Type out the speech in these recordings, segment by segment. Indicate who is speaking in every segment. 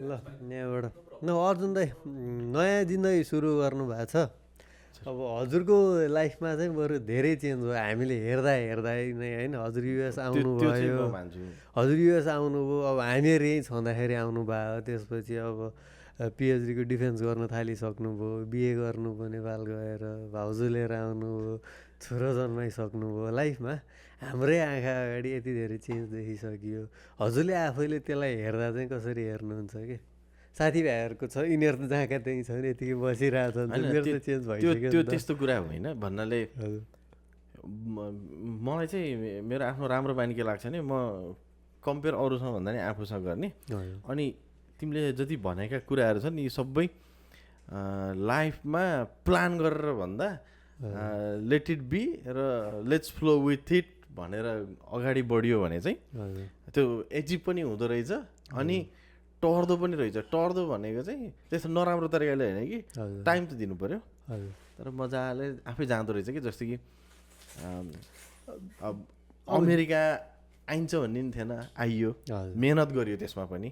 Speaker 1: ल यहाँबाट न अर्जुन दाइ नयाँ जिन्दगी सुरु गर्नुभएको छ। अब हजुरको लाइफमा चाहिँ बरु धेरै चेन्ज भयो हामीले हेर्दा हेर्दा नै होइन। हजुर युएस आउनुभयो, हजुर युएस आउनुभयो, अब हामीहरू यहीँ छँदाखेरि आउनुभयो। त्यसपछि अब पिएचडीको डिफेन्स गर्न थालिसक्नुभयो, बिए गर्नुभयो नेपाल गएर, भाउजू लिएर आउनुभयो, छोरो जन्माइसक्नुभयो। लाइफमा हाम्रै आँखा अगाडि यति धेरै चेन्ज देखिसकियो। हजुरले आफैले त्यसलाई हेर्दा चाहिँ कसरी हेर्नुहुन्छ कि साथीभाइहरूको छ, यिनीहरू त जहाँका त्यहीँ छन्, यतिकै बसिरहेछन्, मेरो त चेन्ज भइसक्यो।
Speaker 2: त्यो त्यस्तो कुरा होइन भन्नाले मलाई चाहिँ मेरो आफ्नो राम्रो बानी के लाग्छ भने म कम्पेयर अरूसँग भन्दा नि आफूसँग गर्ने। अनि तिमीले जति भनेका कुराहरू छन् यी सबै लाइफमा प्लान गरेर भन्दा लेट इट बी र लेट्स फ्लो विथ इट भनेर अगाडि बढियो भने चाहिँ त्यो एचिभ पनि हुँदो रहेछ अनि टर्दो पनि रहेछ। टर्दो भनेको चाहिँ त्यस्तो नराम्रो तरिकाले होइन कि टाइम त दिनु पऱ्यो, तर मजाले आफै जाँदो रहेछ कि। जस्तो कि अमेरिका आइन्छ भन्ने नि थिएन, आइयो, मेहनत गरियो त्यसमा पनि,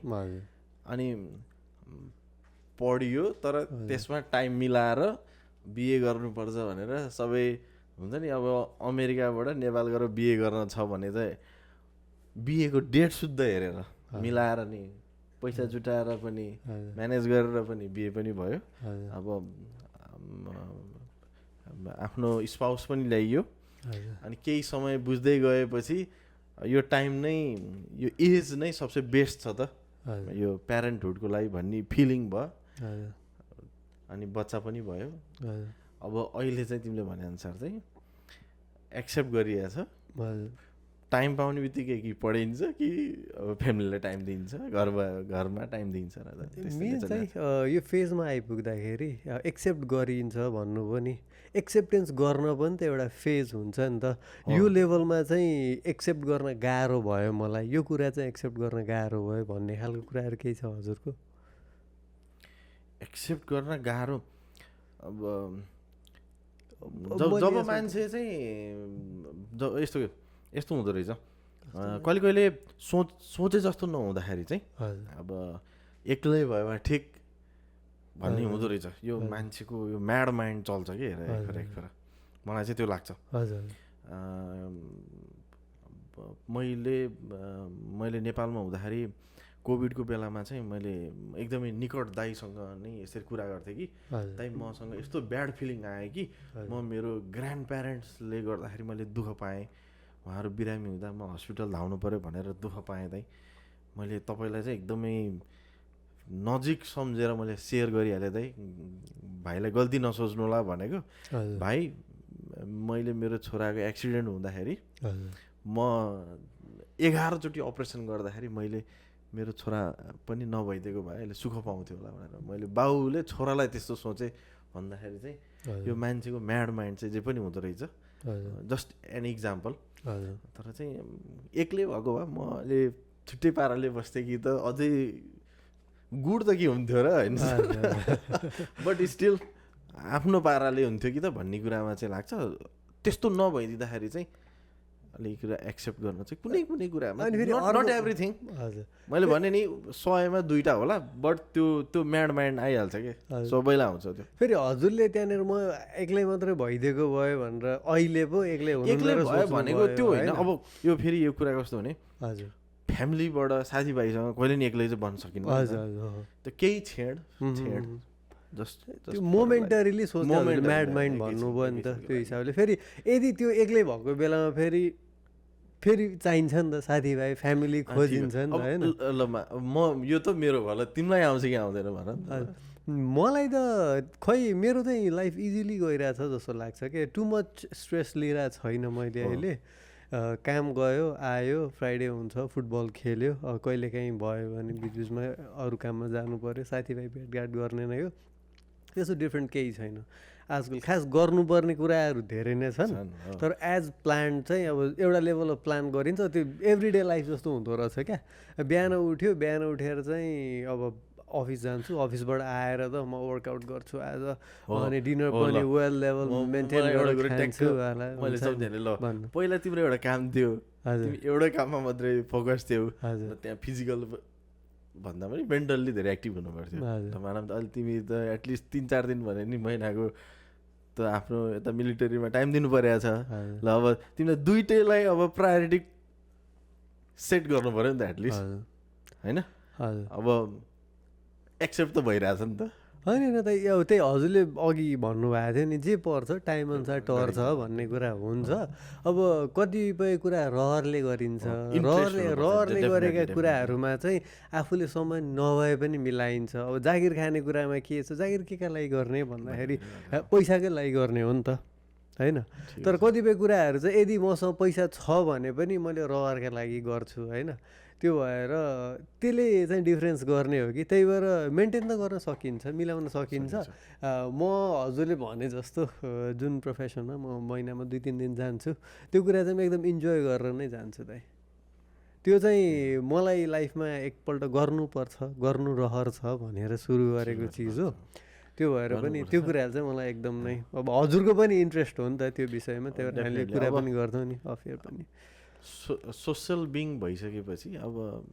Speaker 2: अनि पढियो, तर त्यसमा टाइम मिलाएर बिए गर्नुपर्छ भनेर सबै हुन्छ नि। अब अमेरिकाबाट नेपाल गएर बिए गर्न छ भने चाहिँ बिएको डेट शुद्ध हेरेर मिलाएर नि पैसा जुटाएर पनि म्यानेज गरेर पनि बिए पनि भयो। अब आफ्नो स्पाउस पनि ल्याइयो। अनि केही समय बुझ्दै गएपछि यो टाइम नै, यो एज नै सबसे बेस्ट छ त यो प्यारेन्टहुडको लागि भन्ने फिलिङ भयो। अनि बच्चा पनि भयो। अब अहिले चाहिँ तिमीले भनेअनुसार चाहिँ एक्सेप्ट गरिरहेछ। टाइम पाउने बित्तिकै कि पढिन्छ कि अब फ्यामिलीलाई टाइम दिन्छ, घरमा टाइम दिन्छ।
Speaker 1: मेन चाहिँ यो फेजमा आइपुग्दाखेरि एक्सेप्ट गरिन्छ भन्नुभयो नि, एक्सेप्टेन्स गर्न पनि त एउटा फेज हुन्छ नि त। यो लेभलमा चाहिँ एक्सेप्ट गर्न गाह्रो भयो मलाई, यो कुरा चाहिँ एक्सेप्ट गर्न गाह्रो भयो भन्ने खालको कुराहरू केही छ हजुरको?
Speaker 2: एक्सेप्ट गर्न गाह्रो अब जब मान्छे चाहिँ यस्तो हुँदो रहेछ, कहिले कहिले सोचे जस्तो नहुँदाखेरि चाहिँ अब एक्लै भयो भने ठिक भन्ने हुँदो रहेछ। यो मान्छेको यो म्याड माइन्ड चल्छ कि हेर मलाई चाहिँ त्यो लाग्छ। मैले नेपालमा हुँदाखेरि कोभिडको बेलामा चाहिँ मैले एकदमै निकट दाइसँग नै यसरी कुरा गर्थेँ कि दाइ मसँग यस्तो ब्याड फिलिङ आयो कि म मेरो ग्रान्ड प्यारेन्ट्सले गर्दाखेरि मैले दुःख पाएँ, उहाँहरू बिरामी हुँदा म हस्पिटल धाउनु पऱ्यो भनेर दुःख पाएँ। दाइ मैले तपाईँलाई चाहिँ एकदमै नजिक सम्झेर मैले सेयर गरिहालेँ। दाइ भाइलाई गल्ती नसोच्नु होला भनेको। भाइ मैले मेरो छोराको एक्सिडेन्ट हुँदाखेरि म 11 चोटि अपरेसन गर्दाखेरि मैले मेरो छोरा पनि नभइदिएको भए अहिले सुख पाउँथ्यो होला भनेर मैले बाउले छोरालाई त्यस्तो सोचेँ भन्दाखेरि चाहिँ यो मान्छेको म्याड माइन्ड चाहिँ जे पनि हुँदो रहेछ। Just an example. तर चाहिँ एक्लै भएको भए म अहिले छुट्टै पाराले बस्थेँ कि त अझै गुड त के हुन्थ्यो र होइन, बट स्टिल आफ्नो पाराले हुन्थ्यो कि त भन्ने कुरामा चाहिँ लाग्छ। त्यस्तो नभइदिँदाखेरि चाहिँ अलिक कुरा एक्सेप्ट गर्न चाहिँ कुनै कुरामा नट एभ्रिथिङ। मैले भने नि 100मा 2टा होला, बट त्यो म्याड माइन्ड आइहाल्छ कि सबैलाई आउँछ त्यो।
Speaker 1: फेरि हजुरले त्यहाँनिर म एक्लै मात्रै भइदिएको भयो भनेर अहिले पो एक्लै
Speaker 2: भयो भनेको त्यो होइन। अब यो फेरि यो कुरा कस्तो भने हजुर फ्यामिलीबाट साथीभाइसँग कहिले नि एक्लै चाहिँ बन्न सकिन्न। त्यो केही छेड
Speaker 1: जस्ट मोमेन्टरीली सोच्नु म्याड माइन्ड भन्नुभयो नि त। त्यो हिसाबले फेरि यदि त्यो एक्लै भएको बेलामा फेरि चाहिन्छ नि त साथीभाइ, फ्यामिली खोजिन्छ नि त होइन।
Speaker 2: ल म यो त मेरो भयो, तिमीलाई आउँछ कि आउँदैन भन।
Speaker 1: मलाई त खै मेरो चाहिँ लाइफ इजिली गइरहेछ जस्तो लाग्छ कि टु मच स्ट्रेस लिइरहेको छैन मैले अहिले। काम गयो आयो, फ्राइडे हुन्छ फुटबल खेल्यो, कहिलेकाहीँ भयो भने बिचबिचमा अरू काममा जानु पऱ्यो, साथीभाइ भेटघाट गर्ने नै हो, त्यस्तो डिफ्रेन्ट केही छैन आजकल। खास गर्नुपर्ने कुराहरू धेरै नै छन्, तर एज प्लान चाहिँ अब एउटा लेभल अफ प्लान गरिन्छ। त्यो एभ्रिडे लाइफ जस्तो हुँदो रहेछ क्या। बिहान उठेर चाहिँ अब अफिस जान्छु, अफिसबाट आएर त म वर्कआउट गर्छु आज, अनि डिनर पनि वेल लेभल मेन्टेन गरेर खान्छु।
Speaker 2: मैले सम्झेँ ल पहिला तिम्रो एउटा काम थियो, तिमी एउटै काममा मात्रै फोकस थियौ, त्यहाँ फिजिकल भन्दा पनि मेन्टल्ली धेरै एक्टिभ हुनु पर्थ्यो
Speaker 1: हजुर।
Speaker 2: त मानव त अहिले तिमी त एटलिस्ट 3-4 दिन भने नि महिनाको त आफ्नो यता मिलिटरीमा टाइम दिनु परेको छ
Speaker 1: हजुर।
Speaker 2: ल अब तिमीलाई दुइटैलाई अब प्रायोरिटी सेट गर्नु पऱ्यो नि त एटलिस्ट
Speaker 1: हजुर
Speaker 2: होइन
Speaker 1: हजुर।
Speaker 2: अब एक्सेप्ट त भइरहेछ नि त
Speaker 1: होइन त अब त्यही हजुरले अघि भन्नुभएको थियो नि जे पर्छ टाइम अनुसार टर्छ भन्ने कुरा हुन्छ। अब कतिपय कुरा रहरले गरिन्छ,
Speaker 2: interest
Speaker 1: रहरले
Speaker 2: हुनुपर्छ,
Speaker 1: गरेका
Speaker 2: definitely।
Speaker 1: कुराहरूमा चाहिँ आफूले समय नभए पनि मिलाइन्छ। अब जागिर खाने कुरामा के छ, जागिर के का लागि गर्ने भन्दाखेरि पैसाकै लागि गर्ने हो नि त होइन। तर कतिपय कुराहरू चाहिँ यदि मसँग पैसा छ भने पनि मैले रहरका लागि गर्छु होइन। त्यो भएर त्यसले चाहिँ डिफ्रेन्स गर्ने हो कि त्यही भएर मेन्टेन त गर्न सकिन्छ, मिलाउन सकिन्छ। म हजुरले भने जस्तो जुन प्रोफेसनमा म महिनामा 2-3 दिन जान्छु त्यो कुरा चाहिँ म एकदम इन्जोय गरेर नै जान्छु दाइ। त्यो चाहिँ मलाई लाइफमा एकपल्ट गर्नुपर्छ, गर्नु रहर छ भनेर सुरु गरेको चिज हो। त्यो भएर पनि त्यो कुराहरू चाहिँ मलाई एकदम नै अब हजुरको पनि इन्ट्रेस्ट हो नि त त्यो विषयमा, त्यही भएर हामीले कुरा पनि गर्छौँ नि अफेयर पनि।
Speaker 2: सोसल बिङ भइसकेपछि अब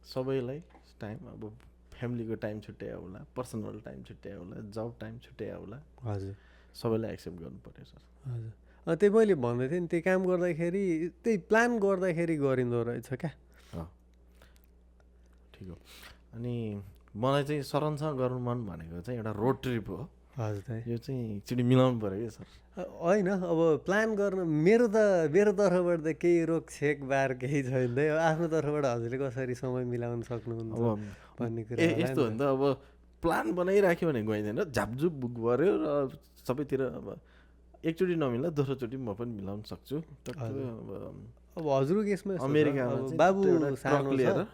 Speaker 2: सबैलाई टाइम अब फ्यामिलीको टाइम छुट्यायो होला, पर्सनल टाइम छुट्यायो होला, जब टाइम छुट्यायो होला,
Speaker 1: हजुर
Speaker 2: सबैलाई एक्सेप्ट गर्नु पर्यो सर।
Speaker 1: हजुर त्यही मैले भन्दै थिएँ नि, त्यही काम गर्दाखेरि त्यही प्लान गर्दाखेरि गरिँदो रहेछ क्या।
Speaker 2: ठिक हो। अनि मलाई चाहिँ शरणसँग गर्नु मन भनेको चाहिँ एउटा रोड ट्रिप हो।
Speaker 1: हजुर दाइ
Speaker 2: यो चाहिँ एकचोटि मिलाउनु पऱ्यो क्या सर।
Speaker 1: होइन अब प्लान गर्न मेरो तर्फबाट त केही रोकछेक बार केही छैन है। आफ्नो तर्फबाट हजुरले कसरी समय मिलाउन सक्नुहुन्छ भन्ने कुरा
Speaker 2: यस्तो हो नि त, अब प्लान बनाइराख्यो भने गइँदैन, झापझुप बुक गऱ्यो र सबैतिर अब एकचोटि नमिल्दा दोस्रोचोटि म पनि मिलाउन सक्छु।
Speaker 1: अब हजुरको केसमा
Speaker 2: अमेरिकामा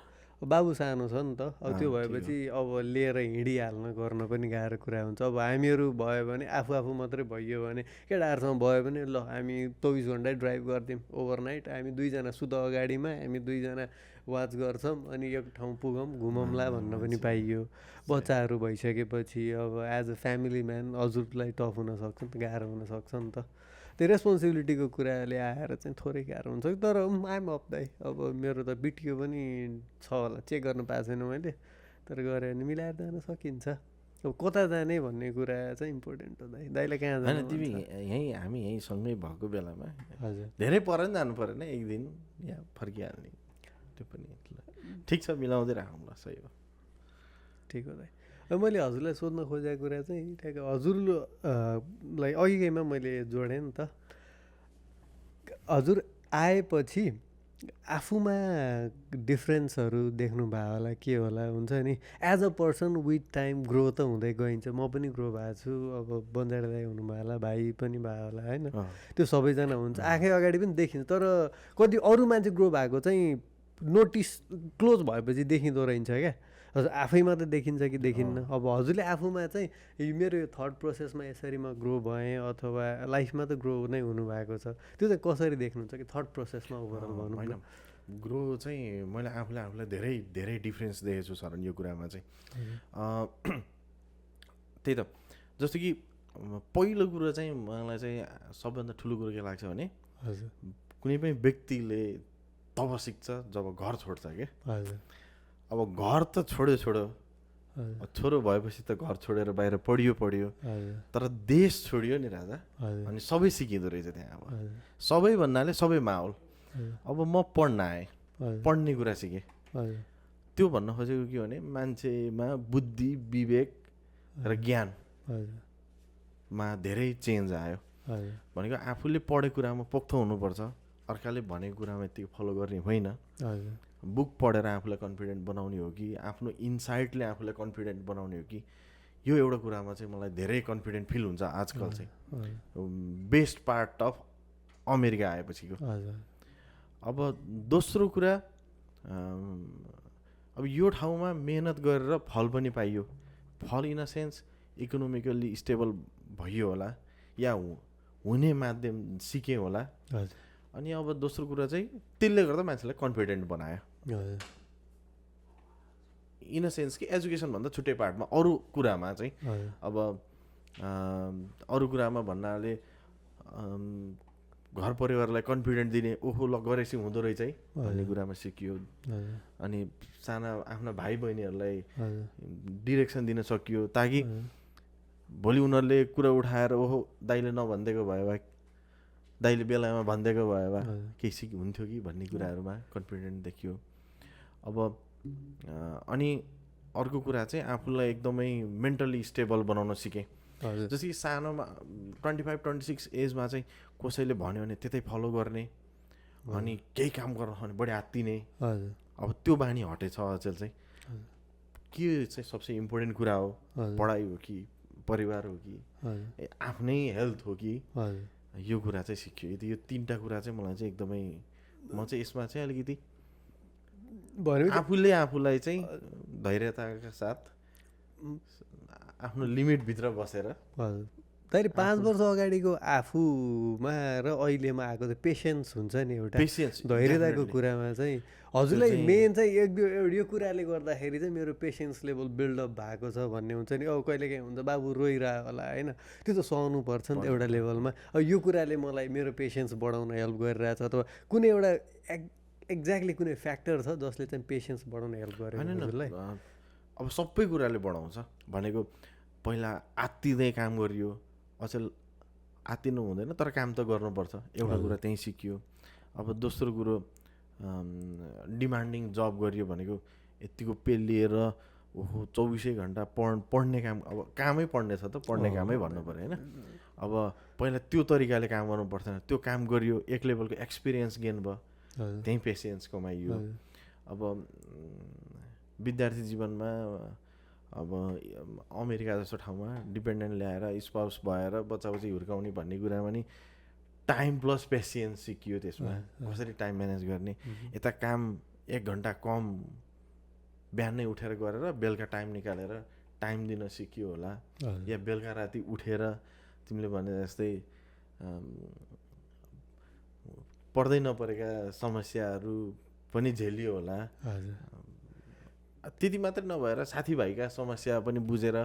Speaker 1: बाबु सानो छ नि त। अब त्यो भएपछि अब लिएर हिँडिहाल्न गर्न पनि गाह्रो कुरा हुन्छ। अब हामीहरू भयो भने आफू मात्रै भइयो भने केटाहरूसँग भयो भने ल हामी 24 घन्टा ड्राइभ गरिदिउँ ओभरनाइट, हामी 2जना सुत अगाडिमा, हामी 2जना वाच गर्छौँ अनि एक ठाउँ पुगौँ घुमौँला भन्न पनि पाइयो। बच्चाहरू भइसकेपछि अब एज अ फ्यामिली म्यान हजुरलाई टफ हुनसक्छ नि त, गाह्रो हुनसक्छ नि त। त्यो रेस्पोन्सिबिलिटीको कुराले आएर चाहिँ थोरै गाह्रो हुन्छ। तर आइम अफ दाइ, अब मेरो त बिटियो पनि छ होला, चेक गर्न पाएको छैन मैले, तर गऱ्यो भने मिलाएर जान सकिन्छ। अब कता जाने भन्ने कुरा चाहिँ इम्पोर्टेन्ट हो दाइ। दाइले कहाँ जाने?
Speaker 2: तिमी हामी यहीँ सँगै भएको बेलामा
Speaker 1: हजुर
Speaker 2: धेरै परेन जानु परेन, एक दिन या फर्किहाल्ने, त्यो पनि ठिक छ, मिलाउँदै राखौँ ल। सही हो,
Speaker 1: ठिक हो दाइ। मैले हजुरलाई सोध्न खोजेको कुरा चाहिँ ठ्याक्क हजुरलाई अघिकैमा मैले जोडेँ नि त। हजुर आएपछि आफूमा डिफ्रेन्सहरू देख्नुभयो होला, के होला हुन्छ नि। As a person with time grow त हुँदै गइन्छ। म पनि ग्रो भएको छु, अब बन्जारा दाइ हुनुभयो होला, भाइ पनि भयो होला होइन। त्यो सबैजना हुन्छ, आँखै अगाडि पनि देखिन्छ। तर कति अरू मान्छे ग्रो भएको चाहिँ नोटिस क्लोज भएपछि देखिँदो रहेछ क्या। हजुर आफैमा त देखिन्छ कि देखिन्न। अब हजुरले आफूमा चाहिँ मेरो यो थट प्रोसेसमा यसरी म ग्रो भएँ अथवा लाइफमा त ग्रो नै हुनुभएको छ, त्यो चाहिँ कसरी देख्नुहुन्छ कि थट प्रोसेसमा ओभरअल भनौँ?
Speaker 2: होइन ग्रो चाहिँ मैले आफूलाई धेरै धेरै डिफ्रेन्स देखेको छु सर यो कुरामा चाहिँ। त्यही त जस्तो कि पहिलो कुरो चाहिँ मलाई चाहिँ सबभन्दा ठुलो कुरो के लाग्छ भने
Speaker 1: हजुर
Speaker 2: कुनै पनि व्यक्तिले तब सिक्छ जब घर छोड्छ क्या।
Speaker 1: हजुर
Speaker 2: अब घर त छोड्यो छोरो भएपछि त घर छोडेर बाहिर पढ्यो तर देश छोडियो नि राजा। अनि सबै सिकिँदो रहेछ त्यहाँ। अब सबै भन्नाले सबै माहौल। अब म पढ्न आएँ, पढ्ने कुरा सिकेँ। त्यो भन्न खोजेको के भने मान्छेमा बुद्धि विवेक र ज्ञानमा धेरै चेन्ज आयो। भनेको आफूले पढेको कुरामा पोख्तो हुनुपर्छ, अर्काले भनेको कुरामा यतिको फलो गर्ने होइन। बुक पढेर आफूलाई कन्फिडेन्ट बनाउने हो कि आफ्नो इन्साइटले आफूलाई कन्फिडेन्ट बनाउने हो कि, यो एउटा कुरामा चाहिँ मलाई धेरै कन्फिडेन्ट फिल हुन्छ आजकल चाहिँ। बेस्ट पार्ट अफ अमेरिका आएपछिको। अब दोस्रो कुरा, अब यो ठाउँमा मेहनत गरेर फल पनि पाइयो। फल in a sense economically stable भइयो होला या हुने माध्यम सिकेँ होला। अनि अब दोस्रो कुरा चाहिँ त्यसले गर्दा मान्छेलाई कन्फिडेन्ट बनायो। इन अ सेन्स कि एजुकेसनभन्दा छुट्टै पार्टमा अरू कुरामा चाहिँ। अब अरू कुरामा भन्नाले घर परिवारलाई कन्फिडेन्ट दिने, ओहो ल गरेपछि हुँदो रहेछ है भन्ने कुरामा सिकियो। अनि साना आफ्ना भाइ बहिनीहरूलाई डिरेक्सन दिन सकियो, ताकि भोलि उनीहरूले कुरा उठाएर ओहो दाइले नभनिदिएको भए वा दाइले बेलामा भनिदिएको भए वा केही हुन्थ्यो कि भन्ने कुराहरूमा कन्फिडेन्ट देखियो। अब अनि अर्को कुरा चाहिँ आफूलाई एकदमै मेन्टली स्टेबल बनाउन सिकेँ। जस्तै कि सानोमा 25-26 एजमा चाहिँ कसैले भन्यो भने त्यतै फलो गर्ने, अनि केही काम गर्न भने बढी आत्तिने। अब त्यो बानी हटेछ अचेल चाहिँ। के चाहिँ सबसे इम्पोर्टेन्ट कुरा हो, पढाइ हो कि परिवार हो कि आफ्नै हेल्थ हो कि, यो कुरा चाहिँ सिक्यो। यदि यो 3टा कुरा चाहिँ मलाई चाहिँ एकदमै, म चाहिँ यसमा चाहिँ अलिकति आफूले आफूलाई चाहिँ धैर्यताका साथ आफ्नो लिमिटभित्र बसेर।
Speaker 1: तर 5 वर्ष अगाडिको आफूमा र अहिलेमा आएको चाहिँ पेसेन्स हुन्छ नि, एउटा
Speaker 2: पेसेन्स
Speaker 1: धैर्यताको कुरामा चाहिँ हजुरलाई मेन चाहिँ यो कुराले गर्दाखेरि चाहिँ मेरो पेसेन्स लेभल बिल्डअप भएको छ भन्ने हुन्छ नि। कहिलेकाहीँ हुन्छ बाबु रोइरह्यो होला होइन, त्यो त सहनु पर्छ नि त एउटा लेभलमा। यो कुराले मलाई मेरो पेसेन्स बढाउन हेल्प गरिरहेछ, अथवा कुनै एउटा एक्ज्याक्टली कुनै फ्याक्टर छ जसले चाहिँ पेसेन्स बढाउन हेल्प गर्यो हजुरलाई?
Speaker 2: अब सबै कुराले बढाउँछ भनेको, पहिला आत्तिँदै काम गरियो, अचेल आत्तिनु हुँदैन तर काम त गर्नुपर्छ, एउटा कुरा त्यहीँ सिकियो। अब दोस्रो कुरो डिमान्डिङ जब गरियो भनेको यतिको पे लिएर ओहो 24 घन्टा पढ्ने काम, अब कामै पढ्ने छ त पढ्ने कामै भन्नु पऱ्यो होइन। अब पहिला त्यो तरिकाले काम गर्नु पर्थेन, त्यो काम गरियो, एक लेभलको एक्सपिरियन्स गेन भयो, त्यहीँ पेसेन्स कमाइयो। अब विद्यार्थी जीवनमा अब अमेरिका जस्तो ठाउँमा डिपेन्डेन्ट ल्याएर स्पाउस भएर बच्चा हुर्काउने भन्ने कुरामा नि टाइम प्लस पेसेन्स सिकियो। त्यसमा कसरी टाइम म्यानेज गर्ने, यता काम 1 घन्टा कम बिहानै उठेर गरेर बेलुका टाइम निकालेर टाइम दिन सिकियो होला, या बेलुका राति उठेर तिमीले भने जस्तै पर्दै नपरेका समस्याहरू पनि झेलियो होला। त्यति मात्रै नभएर साथीभाइका समस्या पनि बुझेर,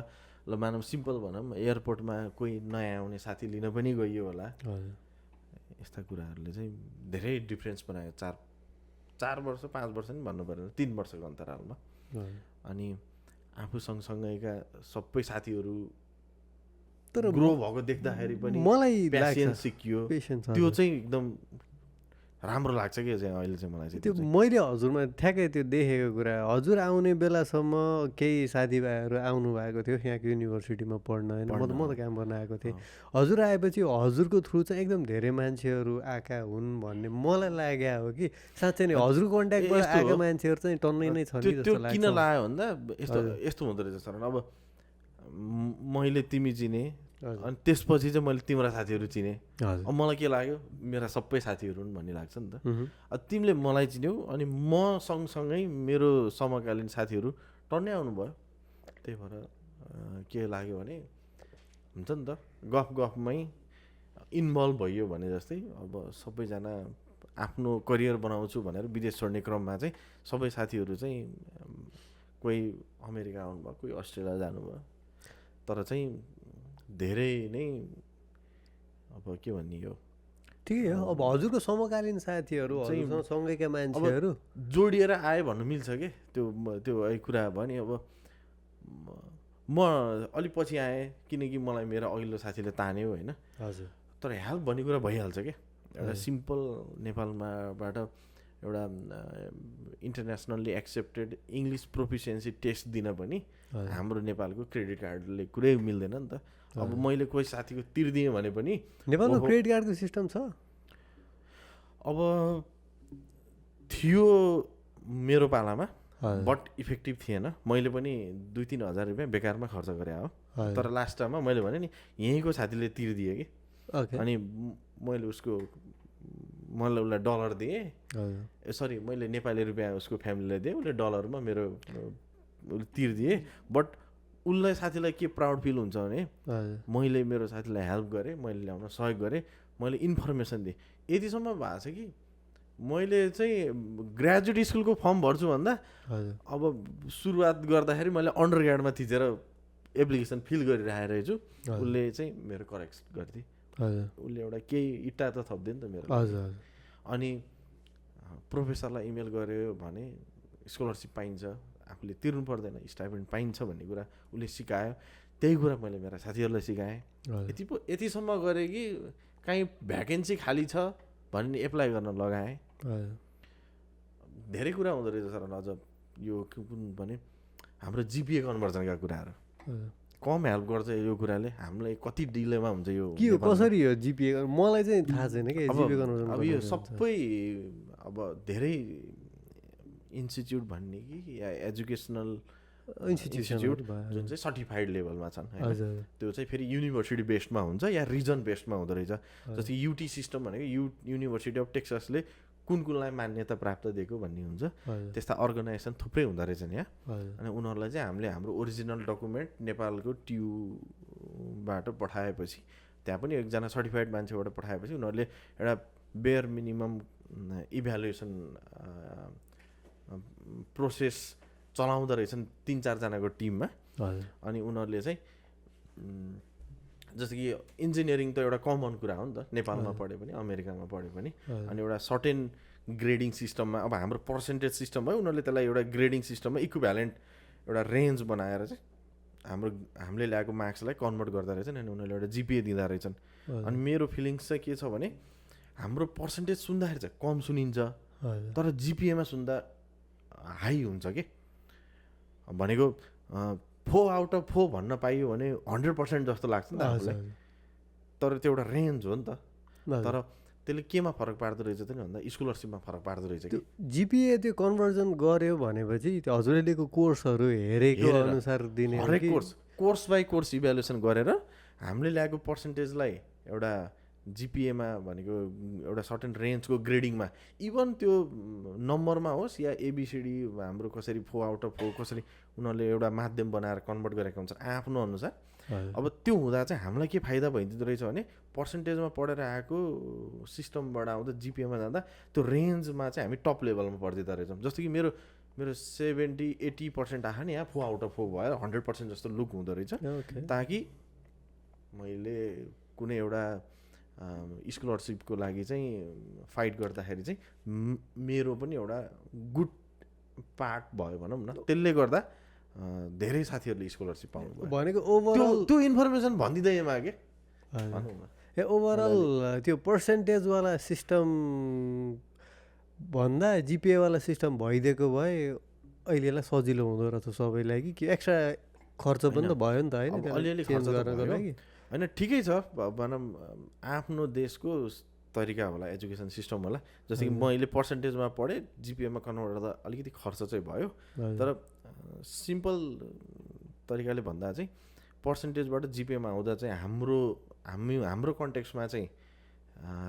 Speaker 2: ल मानौँ सिम्पल भनौँ एयरपोर्टमा कोही नयाँ आउने साथी लिन पनि गइयो होला। यस्ता कुराहरूले चाहिँ धेरै डिफ्रेन्स बनायो 4 वर्ष 5 वर्ष नि भन्नु परेन, 3 वर्षको अन्तरालमा। अनि आफू सँगसँगैका सबै साथीहरू तर ग्रो भएको देख्दाखेरि पनि
Speaker 1: मलाई
Speaker 2: पेसेन्स सिकियो। त्यो चाहिँ एकदम राम्रो लाग्छ कि चाहिँ अहिले चाहिँ मलाई चाहिँ
Speaker 1: त्यो मैले हजुरमा ठ्याक्कै त्यो देखेको कुरा। हजुर आउने बेलासम्म केही साथीभाइहरू आउनु भएको थियो यहाँको युनिभर्सिटीमा पढ्न होइन, म त काम गर्न आएको थिएँ। हजुर आएपछि हजुरको थ्रु चाहिँ एकदम धेरै मान्छेहरू आएका हुन् भन्ने मलाई लाग्यो हो कि साँच्चै नै हजुरको कन्ट्याक्टबाट आएका मान्छेहरू चाहिँ टन्नै नै छन्
Speaker 2: त्यो किन लाग्यो भन्दा यस्तो हुँदो रहेछ सर। अब मैले तिमी चिने, अनि त्यसपछि चाहिँ मैले तिम्रा साथीहरू चिने। अब मलाई के लाग्यो, मेरा सबै साथीहरू हुन् भन्ने लाग्छ नि त। अब तिमीले मलाई चिन्यौ, अनि म सँगसँगै मेरो समकालीन साथीहरू टन्नै आउनुभयो। त्यही भएर के लाग्यो भने हुन्छ नि त, गफमै इन्भल्भ भइयो भने जस्तै। अब सबैजना आफ्नो करियर बनाउँछु भनेर विदेश छोड्ने क्रममा चाहिँ सबै साथीहरू चाहिँ कोही अमेरिका आउनुभयो, कोही अस्ट्रेलिया जानुभयो। तर चाहिँ धेरै नै अब के भन्ने हो,
Speaker 1: ठिकै हो। अब हजुरको समकालीन साथीहरू सँगैका मान्छेहरू
Speaker 2: जोडिएर आए भन्नु मिल्छ कि त्यो कुरा भयो नि। अब म अलिक पछि आएँ किनकि मलाई मेरो अघिल्लो साथीले तान्यो होइन।
Speaker 1: हजुर,
Speaker 2: तर हेल्प भन्ने कुरा भइहाल्छ क्या। एउटा सिम्पल नेपालमाबाट एउटा internationally accepted English proficiency test दिन पनि हाम्रो नेपालको क्रेडिट कार्डले कुरै मिल्दैन नि त। अब मैले कोही साथीको तिर्दिएँ भने पनि
Speaker 1: नेपालमा क्रेडिट कार्डको सिस्टम छ।
Speaker 2: अब थियो मेरो पालामा, बट इफेक्टिभ थिएन। मैले पनि 2-3 हजार रुपियाँ बेकारमा खर्च गरेँ हो। तर लास्ट टाइममा मैले भने नि यहीँको साथीले तिर्दिएँ कि, अनि मैले मलाई उसलाई डलर दिएँ, सरी मैले नेपाली रुपियाँ उसको फ्यामिलीलाई दिएँ, उसले डलरमा मेरो उसले तिर्दिएँ। बट उसलाई साथीलाई के प्राउड फिल हुन्छ भने मैले मेरो साथीलाई हेल्प गरेँ, मैले ल्याउन सहयोग गरेँ, मैले इन्फर्मेसन दिएँ। यतिसम्म भएको छ कि मैले चाहिँ ग्रेजुएट स्कुलको फर्म भर्छु भन्दा अब सुरुवात गर्दाखेरि मैले अन्डर ग्रेडमा थिचेर एप्लिकेसन फिल गरिरहेको रहेछु। उसले चाहिँ मेरो करेक्ट गरिदिए, उसले एउटा केही इट्टा त थप्दियो नि त मेरो अनि प्रोफेसरलाई इमेल गर्यो भने स्कलरसिप पाइन्छ, आफूले तिर्नु पर्दैन, स्टाइपेन्ड पाइन्छ भन्ने कुरा उसले सिकायो। त्यही कुरा मैले मेरा साथीहरूलाई सिकाएँ। यतिसम्म गरेँ कि काहीँ भ्याकेन्सी खाली छ भने एप्लाई गर्न लगाएँ। धेरै कुरा हुँदो रहेछ सर। अझ यो कुन भने हाम्रो जिपिए कन्भर्जनका कुराहरू कम हेल्प गर्छ यो कुराले। हामीलाई कति डिलेमा हुन्छ यो
Speaker 1: के हो कसरी हो जिपिए? मलाई चाहिँ थाहा छैन कि जिपिए कन्भर्जन।
Speaker 2: अब यो सबै अब धेरै इन्स्टिट्युट भन्ने कि या एजुकेसनल इन्स्टिट्युट जुन चाहिँ सर्टिफाइड लेभलमा छन्, त्यो चाहिँ फेरि युनिभर्सिटी बेस्डमा हुन्छ या रिजन बेस्डमा हुँदो रहेछ। जस्तै युटी सिस्टम भनेको युनिभर्सिटी अफ टेक्सासले कुन कुनलाई मान्यता प्राप्त दिएको भन्ने हुन्छ। त्यस्ता अर्गनाइजेसन थुप्रै हुँदो रहेछन् यहाँ। अनि उनीहरूलाई चाहिँ हामीले हाम्रो ओरिजिनल डकुमेन्ट नेपालको ट्युबाट पठाएपछि, त्यहाँ पनि एकजना सर्टिफाइड मान्छेबाट पठाएपछि उनीहरूले एउटा बेयर मिनिमम इभ्यालुएसन प्रोसेस चलाउँदो रहेछन् 3-4 जनाको टिममा। अनि उनीहरूले चाहिँ जस्तो कि इन्जिनियरिङ त एउटा कमन कुरा हो नि त, नेपालमा पढे पनि अमेरिकामा पढे पनि। अनि एउटा सर्टेन ग्रेडिङ सिस्टममा, अब हाम्रो पर्सेन्टेज सिस्टम भयो, उनीहरूले त्यसलाई एउटा ग्रेडिङ सिस्टममा इक्विभ्यालेन्ट एउटा रेन्ज बनाएर चाहिँ हामीले ल्याएको मार्क्सलाई कन्भर्ट गर्दा रहेछन्। अनि उनीहरूले एउटा जिपिए दिँदा रहेछन्। अनि मेरो फिलिङ्स चाहिँ के छ भने हाम्रो पर्सेन्टेज सुन्दाखेरि चाहिँ कम सुनिन्छ, तर जिपिएमा सुन्दा हाई हुन्छ कि। भनेको 4 आउट अफ 4 भन्न पाइयो भने 100% जस्तो लाग्छ नि त आफूलाई। तर त्यो एउटा रेन्ज हो नि त। तर त्यसले केमा फरक पार्दो रहेछ त नि भन्दा स्कलरसिपमा फरक पार्दो रहेछ कि।
Speaker 1: जिपिए त्यो कन्भर्जन गर्यो भनेपछि त्यो हजुरले लिएको कोर्सहरू हेरेको अनुसार दिने
Speaker 2: हरेक कोर्स बाई कोर्स इभ्यालुएसन गरेर हामीले ल्याएको पर्सेन्टेजलाई एउटा जिपिएमा भनेको एउटा सर्टेन रेन्जको ग्रेडिङमा, इभन त्यो नम्बरमा होस् या एबिसिडी हाम्रो कसरी 4 आउट अफ 4 कसरी उनीहरूले एउटा माध्यम बनाएर कन्भर्ट गरेका हुन्छन् आफ्नो अनुसार। अब त्यो हुँदा चाहिँ हामीलाई के फाइदा भइदिँदो रहेछ भने पर्सेन्टेजमा पढेर आएको सिस्टमबाट आउँदा जिपिएमा जाँदा त्यो रेन्जमा चाहिँ हामी टप लेभलमा पढिदिँदो रहेछौँ। जस्तो कि मेरो 70-80% आयो नि, यहाँ 4 आउट अफ 4 भएर 100% जस्तो लुक हुँदो रहेछ। ताकि मैले कुनै एउटा स्कलरसिपको लागि चाहिँ फाइट गर्दाखेरि चाहिँ मेरो पनि एउटा गुड पार्ट भयो भनौँ न। त्यसले गर्दा धेरै साथीहरूले स्कलरसिप पाउनु भयो
Speaker 1: भनेको ओभरअल
Speaker 2: त्यो इन्फर्मेसन भनिदिँदैमा के भनौँ न।
Speaker 1: ओभरअल त्यो पर्सेन्टेजवाला सिस्टम भन्दा जिपिएवाला सिस्टम भइदिएको भए अहिलेलाई सजिलो हुँदो रहेछ सबैलाई कि एक्स्ट्रा खर्च पनि त भयो नि त होइन
Speaker 2: अलिअलि खर्च गर्नको लागि। होइन ठिकै छ भनौँ आफ्नो देशको तरिका होला, एजुकेसन सिस्टम होला। जस्तो कि मैले पर्सेन्टेजमा पढेँ, जिपिएमा कन्भर्ट गर्दा अलिकति खर्च चाहिँ भयो। तर सिम्पल तरिकाले भन्दा चाहिँ पर्सेन्टेजबाट जिपिएमा आउँदा चाहिँ हाम्रो कन्टेक्स्टमा चाहिँ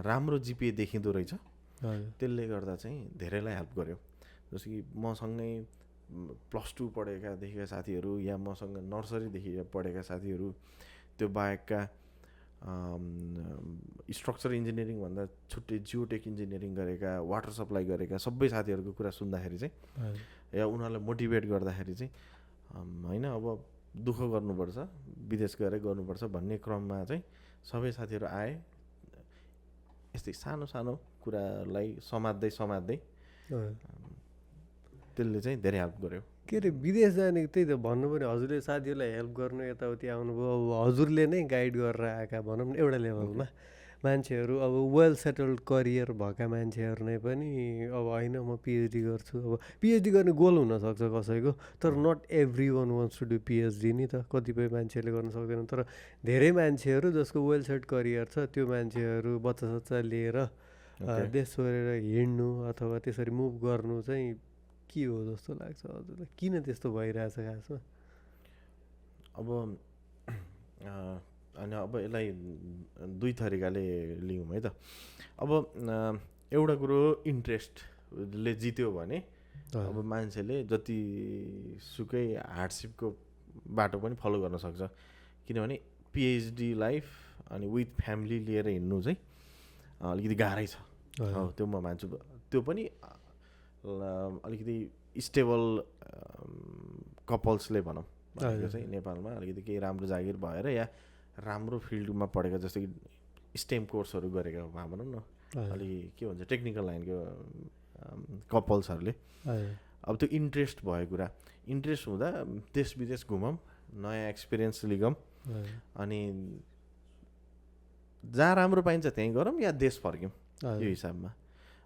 Speaker 2: राम्रो जिपिए देखिँदो रहेछ। त्यसले गर्दा चाहिँ धेरैलाई हेल्प गर्यो। जस्तो कि मसँगै +2 पढेका साथीहरू या मसँग नर्सरीदेखि पढेका साथीहरू, त्यो बाहेकका स्ट्रक्चर इन्जिनियरिङ भन्दा छुट्टै जियोटेक इन्जिनियरिङ गरेका, वाटर सप्लाई गरेका सबै साथीहरूको कुरा सुन्दाखेरि चाहिँ या उनीहरूलाई मोटिभेट गर्दाखेरि चाहिँ होइन अब दुःख गर्नुपर्छ, विदेश गएर गर्नुपर्छ भन्ने क्रममा चाहिँ सबै साथीहरू आए। यस्तै सानो सानो कुरालाई समात्दै त्यसले चाहिँ धेरै हेल्प गर्यो।
Speaker 1: के अरे विदेश जाने त्यही त भन्नु पऱ्यो, हजुरले साथीहरूलाई हेल्प गर्नु यताउति आउनुभयो। अब हजुरले नै गाइड गरेर आएका भनौँ न एउटा लेभलमा मान्छेहरू, अब वेल सेटल्ड करियर भएका मान्छेहरू नै पनि अब होइन म पिएचडी गर्छु। अब पिएचडी गर्ने गोल हुनसक्छ कसैको, तर not everyone wants to do PhD नि त। कतिपय मान्छेहरूले गर्न सक्दैन। तर धेरै मान्छेहरू जसको वेल सेट करियर छ त्यो मान्छेहरू बच्चा लिएर देश छोडेर हिँड्नु अथवा त्यसरी मुभ गर्नु चाहिँ के हो जस्तो लाग्छ हजुरलाई? किन त्यस्तो भइरहेछ खासमा?
Speaker 2: अब अनि अब यसलाई दुई तरिकाले लिउँ है त। अब एउटा कुरो इन्ट्रेस्टले जित्यो भने अब मान्छेले जति सुकै हार्डसिपको बाटो पनि फलो गर्न सक्छ। किनभने पिएचडी लाइफ अनि विथ फ्यामिली लिएर हिँड्नु चाहिँ अलिकति गाह्रै छ। त्यो म मान्छु। त्यो पनि अलिकति स्टेबल कपल्सले भनौँ भनेको चाहिँ नेपालमा अलिकति केही राम्रो जागिर भएर या राम्रो फिल्डमा पढेका, जस्तो कि स्टेम कोर्सहरू गरेको भनौँ न अलिक के भन्छ टेक्निकल लाइनको कपल्सहरूले अब त्यो इन्ट्रेस्ट भएको कुरा इन्ट्रेस्ट हुँदा देश विदेश घुमौँ नयाँ एक्सपिरियन्स लिगौँ अनि जहाँ राम्रो पाइन्छ त्यहीँ गरौँ या देश फर्क्यौँ यो हिसाबमा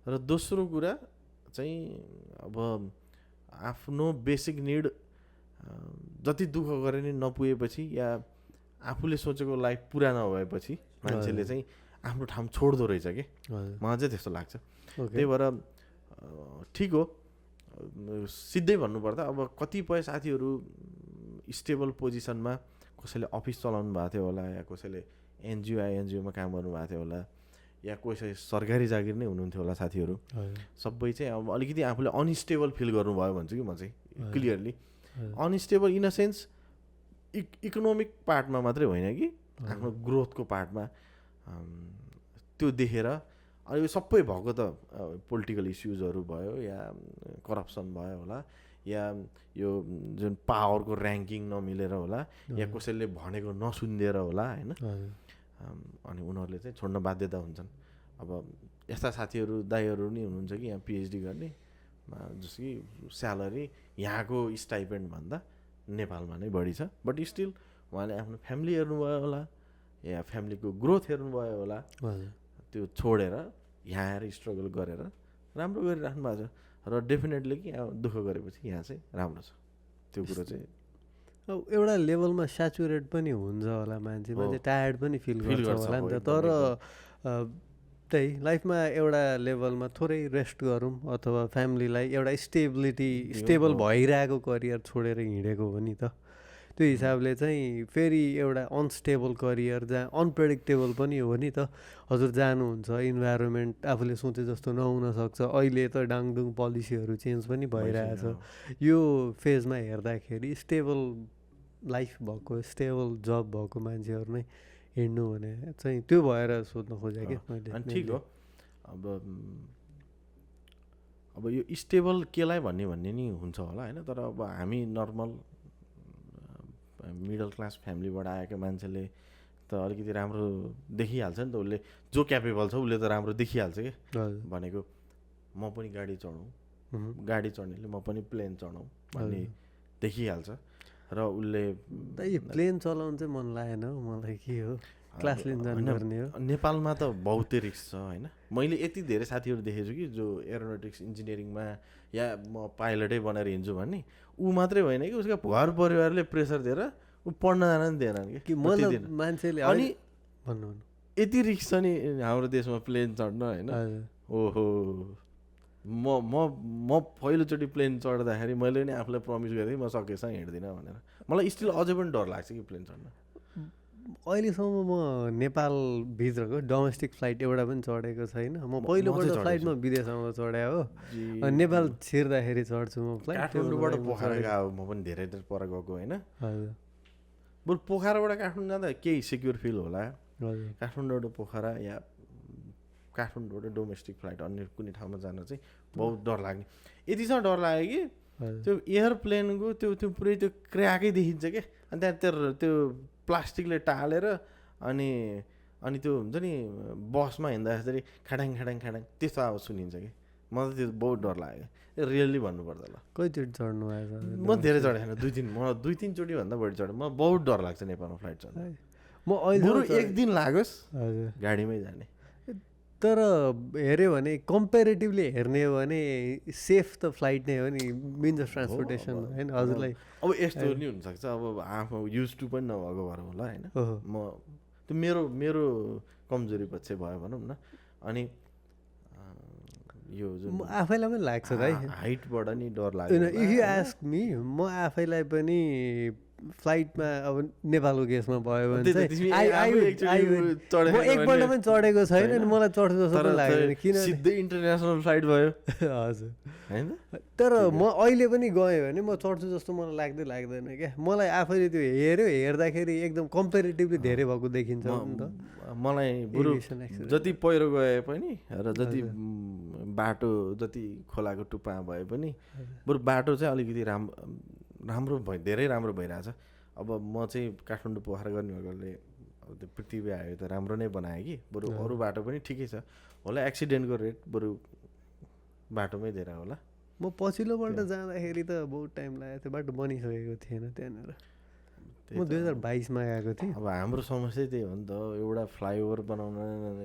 Speaker 2: र दोस्रो कुरा चाहिँ अब आफ्नो बेसिक निड जति दुःख गरे नि नपुगेपछि या आफूले सोचेको लाइफ पुरा नभएपछि मान्छेले चाहिँ आफ्नो ठाउँ छोड्दो रहेछ कि मलाई चाहिँ त्यस्तो लाग्छ त्यही भएर ठिक हो सिधै भन्नुपर्दा अब कतिपय साथीहरू स्टेबल पोजिसनमा कसैले अफिस चलाउनु भएको थियो होला या कसैले एनजिओमा काम गर्नुभएको थियो होला या कसै सरकारी जागिर नै हुनुहुन्थ्यो होला साथीहरू सबै चाहिँ अब अलिकति आफूले अनस्टेबल फिल गर्नुभयो भन्छु कि म चाहिँ clearly unstable in a sense economic पार्टमा मात्रै होइन कि आफ्नो ग्रोथको पार्टमा त्यो देखेर अहिले सबै भएको त पोलिटिकल इस्युजहरू भयो या करप्सन भयो होला या यो जुन पावरको ऱ्याङ्किङ नमिलेर होला या कसैले भनेको नसुनिदिएर होला होइन अनि उनीहरूले चाहिँ छोड्न बाध्यता हुन्छन् अब यस्ता साथीहरू दाइहरू नि हुनुहुन्छ कि यहाँ पिएचडी गर्ने जस्तो कि स्यालेरी यहाँको स्टाइपेन्ड भन्दा नेपालमा नै बढी छ बट स्टिल उहाँले आफ्नो फ्यामिली हेर्नुभयो होला या फ्यामिलीको ग्रोथ हेर्नुभयो होला त्यो छोडेर यहाँ आएर स्ट्रगल गरेर राम्रो गरिराख्नु भएको छ र डेफिनेटली कि दुःख गरेपछि यहाँ चाहिँ राम्रो छ त्यो कुरो चाहिँ
Speaker 1: अब एउटा लेभलमा स्याचुरेट पनि हुन्छ होला मान्छे टायर्ड पनि फिल गर्छ होला नि त तर त्यही लाइफमा एउटा लेभलमा थोरै रेस्ट गरौँ अथवा फ्यामिलीलाई एउटा स्टेबल भइरहेको करियर छोडेर हिँडेको हो नि त त्यो हिसाबले चाहिँ फेरि एउटा अनस्टेबल करियर जहाँ अनप्रेडिक्टेबल पनि हो नि त हजुर जानुहुन्छ इन्भाइरोमेन्ट आफूले सोचे जस्तो नहुनसक्छ अहिले त डाङडुङ पोलिसीहरू चेन्ज पनि भइरहेछ यो फेजमा हेर्दाखेरि स्टेबल लाइफ भएको स्टेबल जब भएको मान्छेहरू नै हिँड्नु भने चाहिँ त्यो भएर सोध्न खोजेँ कि मैले
Speaker 2: अनि ठिक हो अब यो स्टेबल केलाई भन्ने नि हुन्छ होला होइन तर अब हामी नर्मल मिडल क्लास फ्यामिलीबाट आएको मान्छेले त अलिकति राम्रो देखिहाल्छ नि त उसले जो क्यापेबल छ उसले त राम्रो देखिहाल्छ कि भनेको म पनि गाडी चढौँ गाडी चढ्नेले म पनि प्लेन चढौँ भन्ने देखिहाल्छ र उसले
Speaker 1: प्लेन चलाउनु चाहिँ मन लागेन मलाई के हो क्लास लिन जानुपर्ने हो
Speaker 2: नेपालमा त बहुतै रिस्क छ होइन मैले यति धेरै साथीहरू देखेको छु कि जो एरोनोटिक्स इन्जिनियरिङमा या म पाइलटै बनेर हिँड्छु भन्ने ऊ मात्रै होइन कि उसको घर परिवारले प्रेसर दिएर ऊ पढ्न जान नि दिएन
Speaker 1: कि मान्छेले
Speaker 2: अनि यति रिस्क छ नि हाम्रो देशमा प्लेन चढ्न होइन ओहो म पहिलोचोटि प्लेन चढ्दाखेरि मैले नि आफूलाई प्रमिस गरेँ म सकेसम्म हिँड्दिनँ भनेर मलाई स्टिल अझै पनि डर लाग्छ कि प्लेन चढ्न
Speaker 1: अहिलेसम्म म नेपालभित्रको डोमेस्टिक फ्लाइट एउटा पनि चढेको छैन म पहिलोपल्ट फ्लाइटमा विदेशमा चढाएँ हो अनि नेपाल छिर्दाखेरि चढ्छु म फ्लाइट
Speaker 2: काठमाडौँबाट पोखरा गएको म पनि धेरै पर गएको होइन बरु पोखराबाट काठमाडौँ जाँदा केही सेक्युर फिल होला काठमाडौँबाट पोखरा या काठमाडौँबाट डोमेस्टिक फ्लाइट अन्य कुनै ठाउँमा जान चाहिँ बहुत डर लाग्ने यतिसम्म डर लाग्यो कि त्यो एयरप्लेनको त्यो पुरै त्यो क्र्याकै देखिन्छ क्या अनि त्यहाँ त्यो प्लास्टिकले टालेर अनि त्यो हुन्छ नि बसमा हिँड्दा यसरी खाडाङ त्यस्तो आवाज सुनिन्छ कि मलाई त त्यो बहुत डर लाग्यो रियल्ली भन्नुपर्दा ल
Speaker 1: कतिचोटि चढ्नु आएछ
Speaker 2: म धेरै चढेन दुई तिनचोटि भन्दा बढी चढेँ म बहुत डर लाग्छ नेपालमा फ्लाइट चढ्दा
Speaker 1: म अहिले
Speaker 2: एक दिन लागोस् गाडीमै जाने
Speaker 1: तर हेऱ्यो भने कम्पेरिटिभली हेर्ने हो भने सेफ त फ्लाइट नै हो नि मिन्स अफ ट्रान्सपोर्टेसन होइन हजुरलाई
Speaker 2: अब यस्तो नि हुनसक्छ अब आफू युज टु पनि नभएको भएर होला होइन म त्यो मेरो कमजोरी पक्ष भयो भनौँ न अनि यो जुन
Speaker 1: आफैलाई पनि लाग्छ है
Speaker 2: हाइटबाट नि डर लाग्छ
Speaker 1: इफ यु आस्क मी म आफैलाई पनि फ्लाइटमा अब नेपालको केसमा भयो भने म एकपल्ट पनि चढेको छैन नि मलाई चढ्छु जस्तो पनि लाग्दैन किन
Speaker 2: सिधै इन्टरनेसनल फ्लाइट भयो
Speaker 1: हजुर होइन तर म अहिले पनि गएँ भने म चढ्छु जस्तो मलाई लाग्दैन क्या मलाई आफैले त्यो हेर्दाखेरि एकदम कम्पेरिटिभली धेरै भएको देखिन्छ नि त
Speaker 2: मलाई बरु जति पहिरो गए पनि र जति बाटो जति खोलाको टुप्पा भए पनि बरु बाटो चाहिँ अलिकति राम्रो धेरै राम्रो भइरहेछ अब म चाहिँ काठमाडौँ पोखरा गर्ने भएकोले अब त्यो पृथ्वी आयो त राम्रो नै बनायो कि बरु अरू बाटो पनि ठिकै छ होला एक्सिडेन्टको रेट बरु बाटोमै दिएर होला
Speaker 1: म पछिल्लोपल्ट जाँदाखेरि त बहुत टाइम लागेको थियो बाटो बनिसकेको थिएन त्यहाँनिर म 2022मा गएको थिएँ
Speaker 2: अब हाम्रो समस्या त्यही हो नि त एउटा फ्लाइओभर बनाउन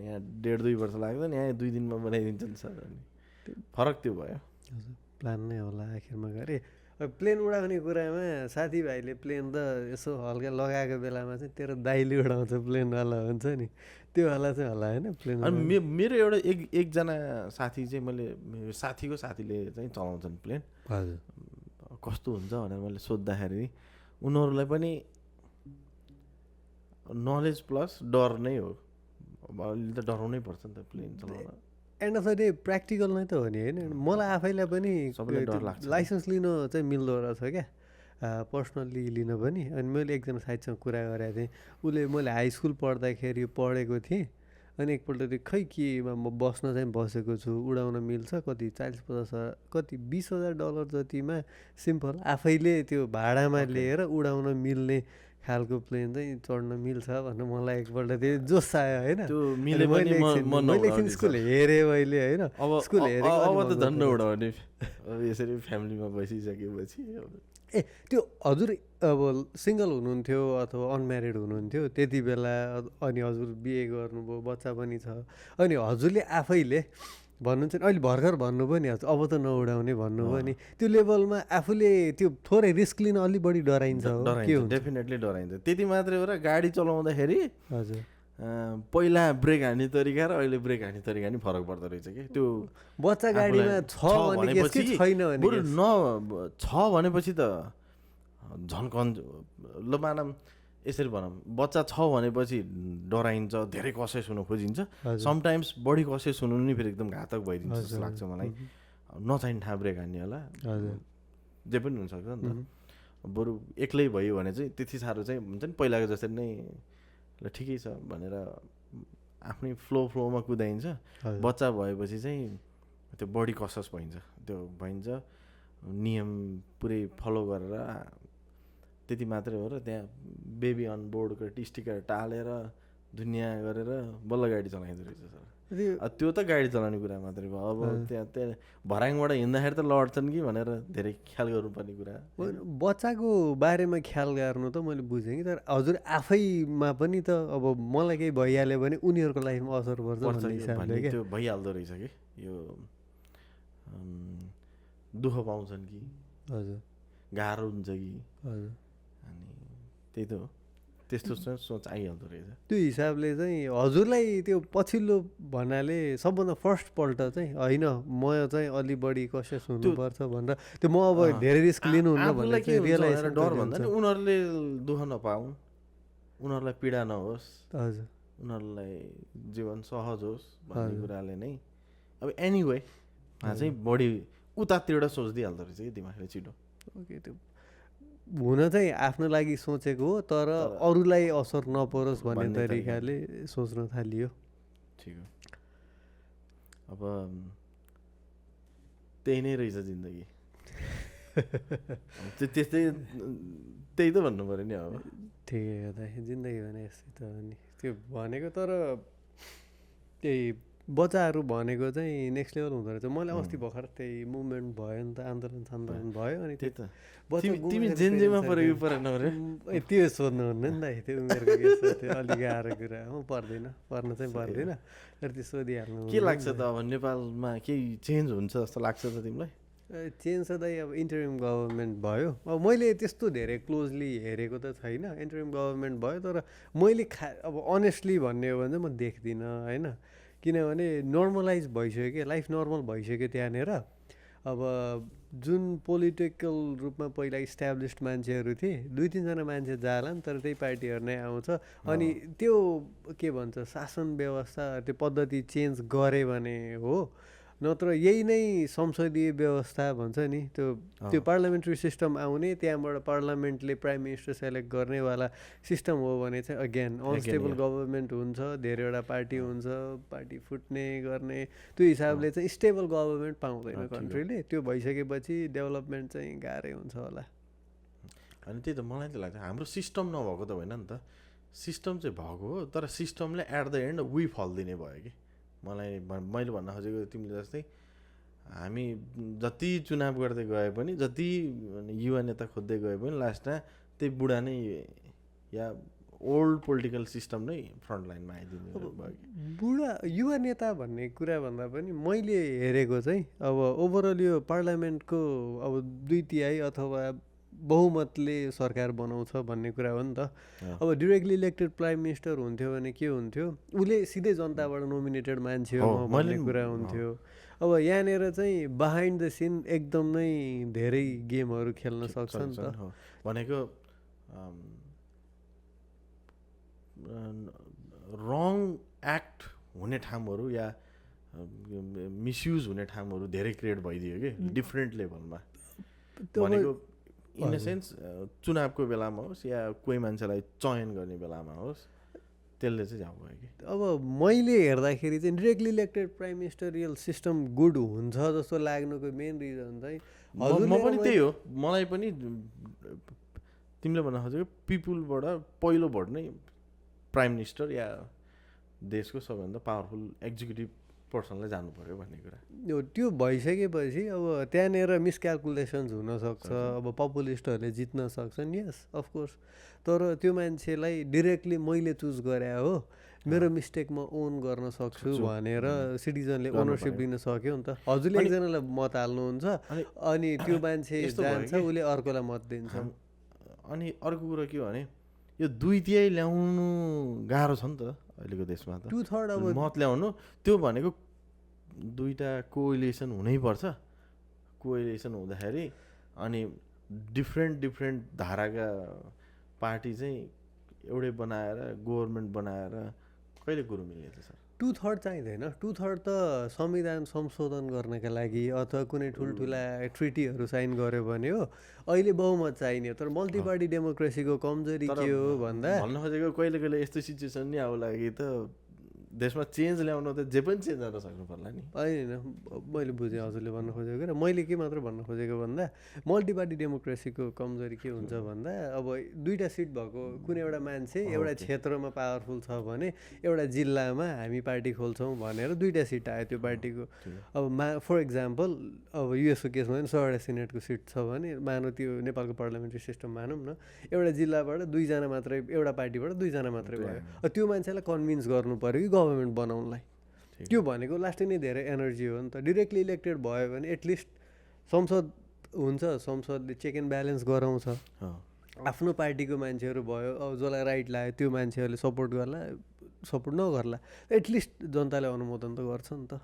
Speaker 2: यहाँ 1.5-2 वर्ष लाग्दैन यहाँ 2 दिनमा बनाइदिन्छ नि सर अनि फरक त्यो भयो
Speaker 1: हजुर प्लान नै होला आखिरमा गरे प्लेन उडाउने कुरामा साथीभाइले प्लेन त यसो हल्का लगाएको बेलामा चाहिँ तेरो दाइले उडाउँछ प्लेनवाला हुन्छ नि त्यो वाला चाहिँ होला होइन प्लेन
Speaker 2: अनि मेरो एउटा एकजना साथी चाहिँ मैले साथीको साथीले चाहिँ चलाउँछन् प्लेन
Speaker 1: हजुर
Speaker 2: कस्तो हुन्छ भनेर मैले सोद्धाखेरि उनीहरूलाई पनि नलेज प्लस डर नै हो अब अहिले त डराउनै पर्छ नि त प्लेन चलाउन
Speaker 1: and of the day practical नै त हो नि होइन मलाई आफैलाई पनि लाइसेन्स लिन चाहिँ मिल्दो रहेछ क्या पर्सनल्ली लिन पनि अनि मैले एकजना साथीसँग कुरा गरेको थिएँ उसले मैले हाई स्कुल पढ्दाखेरि पढेको थिएँ अनि एकपल्ट त्यो खै केमा म बस्न चाहिँ बसेको छु उडाउन मिल्छ कति 40-50 कति $20,000 जतिमा सिम्पल आफैले त्यो भाडामा लिएर उडाउन मिल्ने खालको प्लेन चाहिँ चढ्न मिल्छ भनेर मलाई एकपल्ट त्यो जोस आयो होइन मैले एकछिन स्कुल हेरेँ मैले होइन स्कुल हेरेँ
Speaker 2: अब त झन् नउडाउने यसरी फ्यामिलीमा बसिसकेपछि
Speaker 1: ए त्यो हजुर अब सिङ्गल हुनुहुन्थ्यो अथवा अनम्यारिड हुनुहुन्थ्यो त्यति बेला अनि हजुर बिहे गर्नुभयो बच्चा पनि छ अनि हजुरले आफैले भन्नुहुन्छ नि अहिले भर्खर भन्नु पनि अब त नउडाउने भन्नुभयो नि त्यो लेभलमा आफूले त्यो थोरै रिस्क लिन अलिक बढी डराइन्छ
Speaker 2: डेफिनेटली डराइन्छ त्यति मात्रै हो र गाडी चलाउँदाखेरि
Speaker 1: हजुर
Speaker 2: पहिला ब्रेक हान्ने तरिका र अहिले ब्रेक हान्ने तरिका नि फरक पर्दो रहेछ कि त्यो
Speaker 1: बच्चा गाडीमा भनेपछि छैन
Speaker 2: बरु छ भनेपछि त झन् ल मानम यसरी भनौँ बच्चा छ भनेपछि डराइन्छ धेरै कसेस हुन खोजिन्छ समटाइम्स बढी कसेस हुनु नि फेरि एकदम घातक भइदिन्छ जस्तो लाग्छ मलाई नचाहिने ठाउँ ब्रेक हान्ने होला जे पनि हुनसक्छ नि त बरु एक्लै भयो भने चाहिँ त्यति साह्रो चाहिँ हुन्छ नि पहिलाको जस्तै नै ल ठिकै छ भनेर आफ्नै फ्लोमा कुदाइन्छ बच्चा भएपछि चाहिँ त्यो बढी कसेस भइन्छ नियम पुरै फलो गरेर त्यति मात्रै हो र त्यहाँ बेबी अन बोर्डको स्टिकर टालेर दुनियाँ गरेर बल्ल गाडी चलाइँदो रहेछ सर त्यो त गाडी चलाउने कुरा मात्रै भयो अब त्यहाँ भराङबाट हिँड्दाखेरि त लड्छन् कि भनेर धेरै ख्याल गर्नुपर्ने कुरा
Speaker 1: बच्चाको बारेमा ख्याल गर्नु त मैले बुझेँ कि तर हजुर आफैमा पनि त अब मलाई केही भइहाल्यो भने उनीहरूको लाइफमा असर पर्छ
Speaker 2: भन्ने त्यो भइहाल्दो रहेछ कि यो दुःख पाउँछन् कि
Speaker 1: हजुर
Speaker 2: गाह्रो हुन्छ कि
Speaker 1: हजुर
Speaker 2: अनि त्यही त हो त्यस्तो सोच आइहाल्दो रहेछ
Speaker 1: त्यो हिसाबले चाहिँ हजुरलाई त्यो पछिल्लो भन्नाले सबभन्दा फर्स्टपल्ट चाहिँ होइन म चाहिँ अलि बढी कसियस हुनुपर्छ भनेर त्यो म अब धेरै रिस्क लिनुहुन्न भनेर चाहिँ रियलाइज
Speaker 2: डर भन्दा नि उनीहरूले दुःख नपाउन् उनीहरूलाई पीडा नहोस्
Speaker 1: हजुर
Speaker 2: उनीहरूलाई जीवन सहज होस् भन्ने कुराले नै अब एनिवे चाहिँ बढी उतातिर सोचिदिइहाल्दो रहेछ कि दिमागले छिटो
Speaker 1: ओके त्यो हुन चाहिँ आफ्नो लागि सोचेको हो तर अरूलाई असर नपरोस् भन्ने तरिकाले सोच्न थालियो
Speaker 2: ठिक हो अब त्यही नै रहेछ जिन्दगी त्यस्तै त्यही त भन्नु पऱ्यो नि अब
Speaker 1: ठिकै हो त जिन्दगी भने यस्तै त हो नि त्यो भनेको तर त्यही बच्चाहरू भनेको चाहिँ नेक्स्ट लेभल हुँदो रहेछ मैले अस्ति भर्खर त्यही मुभमेन्ट भयो नि त आन्दोलन भयो अनि
Speaker 2: त्यही त तिमी जेनजेमा परेको परेन
Speaker 1: त्यो सोध्नुहुन्न नि त त्यो उमेरको त्यो अलिक गाह्रो कुरा म पर्न चाहिँ पर्दैन तर त्यो सोधिहाल्नु
Speaker 2: के लाग्छ त अब नेपालमा केही चेन्ज हुन्छ जस्तो लाग्छ त तिमीलाई
Speaker 1: चेन्ज त अब इन्टरिम गभर्मेन्ट भयो अब मैले त्यस्तो धेरै क्लोजली हेरेको त छैन इन्टरिम गभर्मेन्ट भयो तर मैले अब अनेस्टली भन्ने हो भने चाहिँ म देख्दिनँ होइन किनभने नर्मलाइज भइसक्यो क्या लाइफ नर्मल भइसक्यो त्यहाँनिर अब जुन पोलिटिकल रूपमा पहिला इस्ट्याब्लिस्ड मान्छेहरू थिए 2-3जना मान्छे जाला नि तर त्यही पार्टीहरू नै आउँछ अनि त्यो के भन्छ शासन व्यवस्था त्यो पद्धति चेन्ज गरे भने हो नत्र यही नै संसदीय व्यवस्था भन्छ नि त्यो पार्लियामेन्ट्री सिस्टम आउने त्यहाँबाट पार्लियामेन्टले प्राइम मिनिस्टर सेलेक्ट गर्नेवाला सिस्टम हो भने चाहिँ अगेन अनस्टेबल गभर्मेन्ट हुन्छ धेरैवटा पार्टी हुन्छ पार्टी फुट्ने गर्ने त्यो हिसाबले चाहिँ स्टेबल गभर्मेन्ट पाउँदैन कन्ट्रीले त्यो भइसकेपछि डेभलपमेन्ट चाहिँ गाह्रै हुन्छ होला
Speaker 2: अनि त्यही त मलाई त लाग्छ हाम्रो सिस्टम नभएको त होइन नि त सिस्टम चाहिँ भएको हो, तर सिस्टमले एट द एन्ड उही फल दिने भयो कि मलाई मैले भन्न खोजेको तिमीले जस्तै हामी जति चुनाव गर्दै गए पनि, जति युवा नेता खोज्दै गए पनि लास्टमा त्यही बुढा नै या ओल्ड पोलिटिकल सिस्टम नै फ्रन्ट लाइनमा आइदिने भयो।
Speaker 1: बुढा युवा नेता भन्ने कुरा भन्दा पनि मैले हेरेको चाहिँ अब ओभरअल यो पार्लियामेन्टको अब 2/3 अथवा बहुमतले सरकार बनाउँछ भन्ने कुरा हो नि त। अब डिरेक्टली इलेक्टेड प्राइम मिनिस्टर हुन्थ्यो भने के हुन्थ्यो, उसले सिधै जनताबाट नोमिनेटेड मान्छे हो भन्ने कुरा हुन्थ्यो। अब यहाँनिर चाहिँ बिहाइन्ड द सिन एकदम नै धेरै गेमहरू खेल्न सक्छ नि त।
Speaker 2: भनेको रङ एक्ट हुने ठाउँहरू या मिसयुज हुने ठाउँहरू धेरै क्रिएट भइदियो कि डिफ्रेन्ट लेभलमा। भनेको इन द सेन्स चुनावको बेलामा होस् या कोही मान्छेलाई चयन गर्ने बेलामा होस्, त्यसले चाहिँ जाऊ भयो कि।
Speaker 1: अब मैले हेर्दाखेरि चाहिँ directly elected prime ministerial system good हुन्छ जस्तो लाग्नुको मेन रिजन चाहिँ
Speaker 2: म पनि त्यही हो। मलाई पनि तिमीले भन्न खोजेको पिपुलबाट पहिलो भोट नै प्राइम मिनिस्टर या देशको सबैभन्दा पावरफुल एक्जिक्युटिभ पर्सनलाई जानु पर्यो भन्ने कुरा।
Speaker 1: त्यो भइसकेपछि अब त्यहाँनिर मिसक्यालकुलेसन्स हुनसक्छ, अब पपुलिस्टहरूले जित्न सक्छन्, यस अफकोर्स। तर त्यो मान्छेलाई डिरेक्टली मैले चुज गरे हो, मेरो मिस्टेक म ओन गर्न सक्छु भनेर सिटिजनले ओनरसिप दिन सक्यो नि त। हजुरले एकजनालाई मत हाल्नुहुन्छ अनि त्यो मान्छे जान्छ, उसले अर्कोलाई मत दिन्छ।
Speaker 2: अनि अर्को कुरा के हो भने यो 2/3 ल्याउनु गाह्रो छ नि त अहिलेको देशमा त।
Speaker 1: 2/3 अब
Speaker 2: मत ल्याउनु त्यो भनेको दुईवटा कोएलिसन हुनैपर्छ। कोएलिसन हुँदाखेरि अनि डिफ्रेन्ट धाराका पार्टी चाहिँ एउटै बनाएर गभर्मेन्ट बनाएर कहिले कुरो मिल्ने त सर?
Speaker 1: 2/3 चाहिँदैन। 2/3 त संविधान संशोधन गर्नका लागि अथवा कुनै ठुल्ठुला ट्रिटीहरू साइन गर्यो भने हो। अहिले बहुमत चाहिने हो। तर मल्टी पार्टी डेमोक्रेसीको कमजोरी के हो भन्दा
Speaker 2: भन्न खोजेको कहिले कहिले यस्तो सिचुएसन नि आउला कि त देशमा चेन्ज ल्याउनु त जे पनि चेन्ज गर्न सक्नु पर्ला नि।
Speaker 1: होइन, मैले बुझेँ हजुरले भन्न खोजेको र मैले के मात्र भन्न खोजेको भन्दा मल्टी पार्टी डेमोक्रेसीको कमजोरी के हुन्छ भन्दा अब 2टा सिट भएको कुनै एउटा मान्छे एउटा क्षेत्रमा पावरफुल छ भने एउटा जिल्लामा हामी पार्टी खोल्छौँ भनेर 2टा सिट आयो त्यो पार्टीको। अब फर इक्जाम्पल अब युएसको केसमा पनि 100वटा सिनेटको सिट छ भने मानौँ त्यो नेपालको पार्लियामेन्ट्री सिस्टम मानौँ न, एउटा जिल्लाबाट 2जना मात्रै, एउटा पार्टीबाट 2जना मात्रै भयो। त्यो मान्छेलाई कन्भिन्स गर्नु पऱ्यो कि गभर्मेन्ट बनाउनलाई। त्यो भनेको लास्टै नै धेरै एनर्जी हो नि त। डिरेक्टली इलेक्टेड भयो भने एटलिस्ट संसद हुन्छ, संसदले चेक एन्ड ब्यालेन्स गराउँछ। आफ्नो पार्टीको मान्छेहरू भयो, अब जसलाई राइट लाग्यो त्यो मान्छेहरूले सपोर्ट गर्ला, सपोर्ट नगर्ला, एटलिस्ट जनताले अनुमोदन त गर्छ नि त।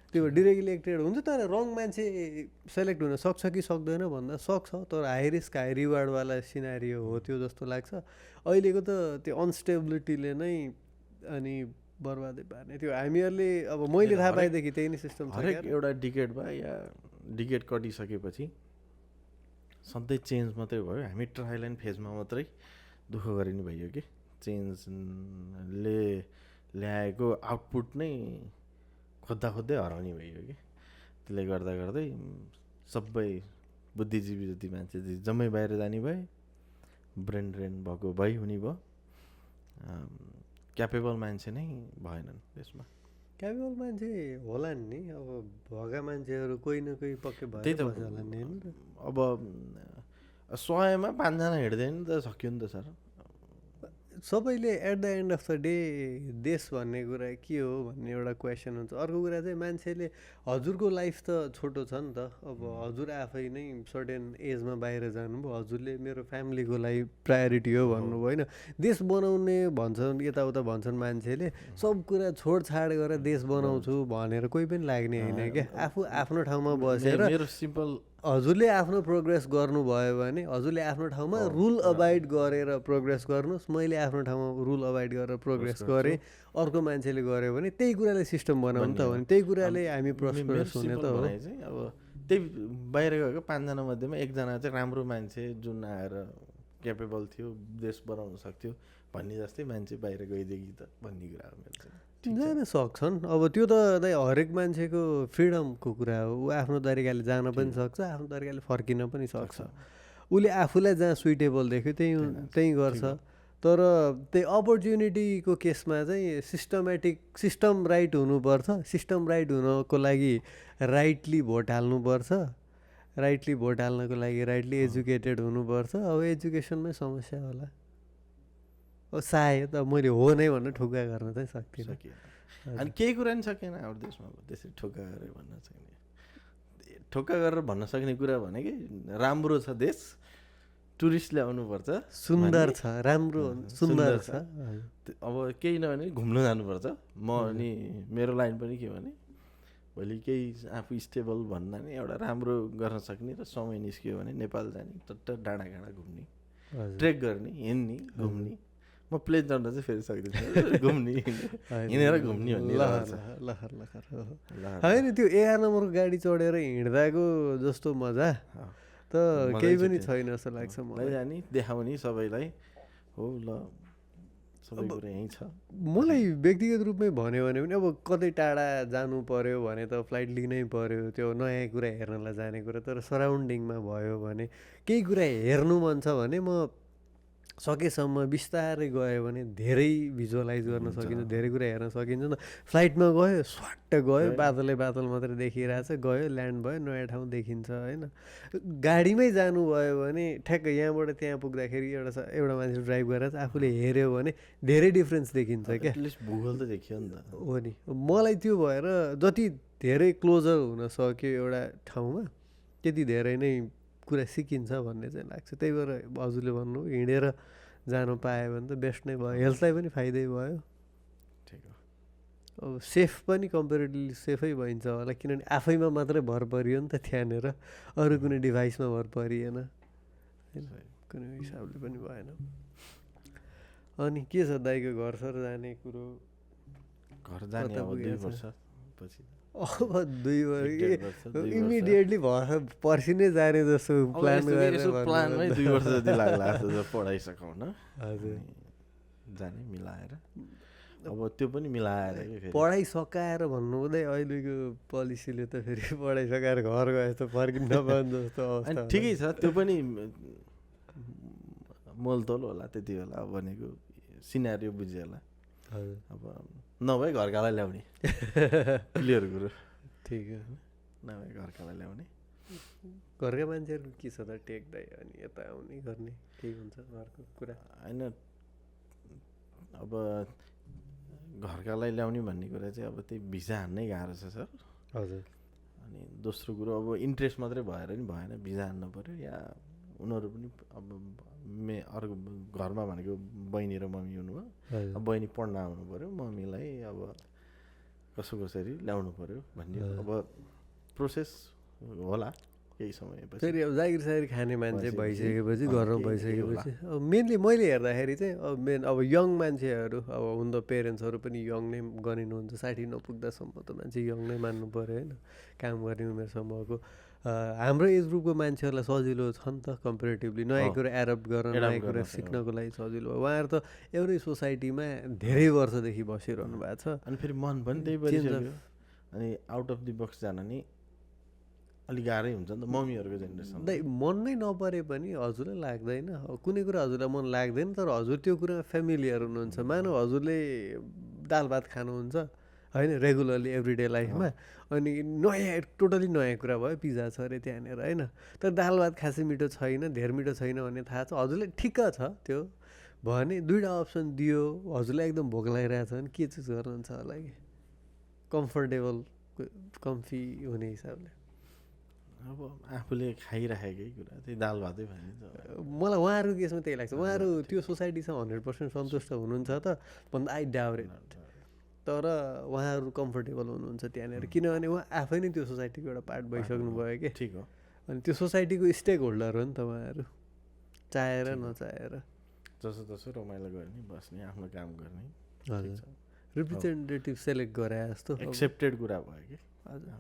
Speaker 1: त्यो डिरेक्ट इलेक्टेड हुन्छ तर रङ मान्छे सेलेक्ट हुन सक्छ कि सक्दैन भन्दा सक्छ, तर हाई रिस्क हाई रिवार्डवाला सिनारियो हो त्यो जस्तो लाग्छ। अहिलेको त त्यो अनस्टेबिलिटीले नै अनि बर्बादै पार्ने। त्यो हामीहरूले अब मैले थाहा पाएदेखि त्यही नै सिस्टम छ।
Speaker 2: हरेक एउटा डिकेडमा या डिकेड कटिसकेपछि सधैँ चेन्ज मात्रै भयो। हामी ट्रायल एन्ड फेजमा मात्रै दुःख गरिने भइयो कि चेन्जले ल्याएको आउटपुट नै खोज्दा खोज्दै हराउने भइयो कि। त्यसले गर्दा गर्दै सबै बुद्धिजीवी जति मान्छे जम्मै बाहिर जाने भए, ब्रेन ड्रेन भएको हुने भयो। क्यापेबल मान्छे नै भएनन् देशमा।
Speaker 1: क्यापेबल मान्छे होला नि, अब भएका मान्छेहरू कोही न कोही पक्कै भयो।
Speaker 2: त्यही त होला नि। अब 100मा 5जना हिँड्दैन त सक्यो नि त सर।
Speaker 1: सबैले at the end of the day देश भन्ने कुरा के हो भन्ने एउटा क्वेसन हुन्छ। अर्को कुरा चाहिँ मान्छेले हजुरको लाइफ त छोटो छ नि त। अब हजुर आफै नै सर्टेन एजमा बाहिर जानुभयो, हजुरले मेरो फ्यामिलीको लागि प्रायोरिटी हो भन्नुभयो होइन। देश बनाउने भन्छन् यताउता भन्छन् मान्छेले, सब कुरा छोडछाड गरेर देश बनाउँछु भनेर कोही पनि लाग्ने होइन क्या। आफू आफ्नो ठाउँमा बसेर
Speaker 2: मेरो सिम्पल
Speaker 1: हजुरले आफ्नो प्रोग्रेस गर्नुभयो भने हजुरले आफ्नो ठाउँमा रुल अबाइड गरेर प्रोग्रेस गर्नुहोस्। मैले आफ्नो ठाउँमा रुल अबाइड गरेर प्रोग्रेस गरेँ, अर्को मान्छेले गर्यो भने त्यही कुराले सिस्टम बनाउनु त हो नि, त्यही कुराले हामी प्रोस्पेरस हुने त हो।
Speaker 2: अब त्यही बाहिर गएको 5जना मध्येमा 1जना चाहिँ राम्रो मान्छे जुन आएर क्यापेबल थियो, देश बनाउन सक्थ्यो भन्ने जस्तै मान्छे बाहिर गइदिएकी त भन्ने कुरा हो मेरो चाहिँ।
Speaker 1: जान सक्छन्, अब त्यो त हरेक मान्छेको फ्रिडमको कुरा हो। ऊ आफ्नो तरिकाले जान पनि सक्छ, आफ्नो तरिकाले फर्किन पनि सक्छ। उसले आफूलाई जहाँ सुइटेबल देख्यो त्यही गर्छ। तर त्यही अपर्च्युनिटीको केसमा चाहिँ सिस्टम राइट हुनुपर्छ। सिस्टम राइट हुनको लागि राइटली भोट हाल्नुपर्छ। राइटली भोट हाल्नको लागि राइटली एजुकेटेड हुनुपर्छ। अब एजुकेसनमै समस्या होला। सायद अब मैले हो नै भनेर ठोक्का गर्न चाहिँ सक्दिनँ।
Speaker 2: अनि केही कुरा नि सकेन हाम्रो देशमा त्यसरी ठोक्का गरेर भन्न सक्ने, ठोक्का गरेर भन्न सक्ने कुरा भनेकै राम्रो छ देश, टुरिस्ट ल्याउनुपर्छ,
Speaker 1: सुन्दर छ, राम्रो सुन्दर छ।
Speaker 2: अब केही नभने घुम्न जानुपर्छ। म अनि मेरो लाइन पनि के भने भोलि केही आफू स्टेबल भन्दा नि एउटा राम्रो गर्न सक्ने र समय निस्क्यो भने नेपाल जाने, टट्ट डाँडा काँडा घुम्ने, ट्रेक गर्ने, हिँड्ने, घुम्ने। म प्लेन चढ्न चाहिँ फेरि सक्दिनँ, घुम्ने हिँडेर घुम्ने भन्ने
Speaker 1: लखर होइन। त्यो 11 नम्बरको गाडी चढेर हिँड्दाको जस्तो मजा त केही पनि छैन जस्तो लाग्छ मलाई।
Speaker 2: जाने देखाउने सबैलाई हो ल, सबै कुरा यहीँ छ।
Speaker 1: मलाई व्यक्तिगत रूपमै भन्यो भने पनि अब कतै टाढा जानु पर्यो भने त फ्लाइट लिनै पर्यो, त्यो नयाँ कुरा हेर्नलाई जाने कुरा। तर सराउन्डिङमा भयो भने केही कुरा हेर्नु मन छ भने म सकेसम्म बिस्तारै गयो भने धेरै भिजुअलाइज गर्न सकिन्छ, धेरै कुरा हेर्न सकिन्छ नि त। फ्लाइटमा गयो स्वाट्ट गयो, बादलै बादल मात्रै देखिरहेछ, गयो ल्यान्ड भयो, नयाँ ठाउँ देखिन्छ होइन। गाडीमै जानुभयो भने ठ्याक्क यहाँबाट त्यहाँ पुग्दाखेरि एउटा मान्छे ड्राइभ गरेर आफूले हेऱ्यो भने धेरै डिफ्रेन्स देखिन्छ क्या।
Speaker 2: एटलिस्ट भूगोल त देखियो नि त।
Speaker 1: हो नि, मलाई त्यो भएर जति धेरै क्लोजर हुन सक्यो एउटा ठाउँमा त्यति धेरै नै कुरा सिकिन्छ भन्ने चाहिँ लाग्छ। त्यही भएर हजुरले भन्नु हिँडेर जानु पायो भने त बेस्ट नै भयो, हेल्थलाई पनि फाइदै भयो।
Speaker 2: ठिक हो।
Speaker 1: अब सेफ पनि कम्पेरिटिभली सेफै भइन्छ होला, किनभने आफैमा मात्रै भर परियो नि त त्यहाँनिर, अरू कुनै डिभाइसमा भर परिएन होइन, कुनै हिसाबले पनि भएन। अनि के छ दाइको घर सर जाने कुरो?
Speaker 2: घर जाने अब 2 वर्ष पछि।
Speaker 1: अब 2 वर्ष इमिडिएटली पर्सि नै जाने जस्तो प्लान गरेर
Speaker 2: प्लानमै 2 वर्ष जति लाग्ला जस्तो पढाइ सकाउन।
Speaker 1: हजुर
Speaker 2: जाने मिलाएर, अब त्यो पनि मिलाएर
Speaker 1: पढाइ सकाएर भन्नु हुँदै अहिलेको पोलिसीले त फेरि पढाइ सकाएर घर गए त फर्किन नपाउने जस्तो अवस्था।
Speaker 2: ठिकै छ, त्यो पनि मोलतोल होला त्यति बेला भनेको सिनारियो बुझ्यो होला। अब नभए घरकालाई ल्याउने क्लियर कुरो।
Speaker 1: ठिक हो,
Speaker 2: नभए घरकालाई ल्याउने।
Speaker 1: घरका मान्छेहरू के छ त टेक्दै अनि यता आउने गर्ने केही हुन्छ घरको कुरा
Speaker 2: होइन। अब घरकालाई ल्याउने भन्ने कुरा चाहिँ अब त्यही भिजा हान्नै गाह्रो छ सर।
Speaker 1: हजुर।
Speaker 2: अनि दोस्रो कुरो अब इन्ट्रेस्ट मात्रै भएर नि भएन, भिजा हान्नु पऱ्यो या उनीहरू पनि अब अर्को घरमा भनेको बहिनी र मम्मी हुनुभयो। अब बहिनी पढ्न आउनु पऱ्यो, मम्मीलाई अब कसरी ल्याउनु पऱ्यो भन्ने अब प्रोसेस होला केही समयपछि।
Speaker 1: फेरि अब जागिर सागिर खाने मान्छे भइसकेपछि, घरमा भइसकेपछि अब मेनली मैले हेर्दाखेरि चाहिँ अब यङ मान्छेहरू, अब हुन त पेरेन्ट्सहरू पनि यङ नै गरिनुहुन्छ, 60 नपुग्दासम्म त मान्छे यङ नै मान्नु पऱ्यो होइन, काम गर्ने उमेरसम्मको। हाम्रो एज ग्रुपको मान्छेहरूलाई सजिलो छ नि त कम्पेरिटिभली, नयाँ कुरा एडप्ट गर्न, नयाँ कुरा सिक्नको लागि सजिलो भयो। उहाँहरू त एउटै सोसाइटीमा धेरै वर्षदेखि बसिरहनु भएको छ।
Speaker 2: अनि फेरि मन पनि त्यही भइसक्यो, अनि आउट अफ दि बक्स जान नि अलिक गाह्रै हुन्छ नि त मम्मीहरूको जेनेरेसन।
Speaker 1: मन नै नपरे पनि हजुरलाई लाग्दैन, कुनै कुरा हजुरलाई मन लाग्दैन, तर हजुर त्यो कुरामा फ्यामिलियर हुनुहुन्छ। मानव हजुरले दाल भात खानुहुन्छ होइन रेगुलरली एभ्रिडे लाइफमा, अनि नयाँ टोटली नयाँ कुरा भयो पिज्जा छ अरे त्यहाँनिर होइन, तर दाल भात खासै मिठो छैन, धेर मिठो छैन भन्ने थाहा छ हजुरलाई, ठिक्क छ त्यो भने दुईवटा अप्सन दियो, हजुरलाई एकदम भोक लागिरहेको छ भने के चुज गर्नुहुन्छ होला कि कम्फर्टेबल कम्फी हुने हिसाबले?
Speaker 2: अब आफूले खाइराखेकै कुरा त्यही दाल भातै भनिन्छ।
Speaker 1: मलाई उहाँहरूको केसमा त्यही लाग्छ, उहाँहरू त्यो सोसाइटीसँग 100% सन्तुष्ट हुनुहुन्छ त भन्दा आई डाउट इट, तर उहाँहरू कम्फर्टेबल हुनुहुन्छ त्यहाँनिर, किनभने उहाँ आफै नै त्यो सोसाइटीको एउटा पार्ट भइसक्नु भयो कि।
Speaker 2: ठिक हो।
Speaker 1: अनि त्यो सोसाइटीको स्टेक होल्डर हो नि त उहाँहरू, चाहेर नचाहेर।
Speaker 2: जसो तसो रमाइलो गर्ने, बस्ने, आफ्नो काम गर्ने।
Speaker 1: हजुर, रिप्रेजेन्टेटिभ सेलेक्ट गरे जस्तो
Speaker 2: एक्सेप्टेड कुरा भयो कि।
Speaker 1: हजुर।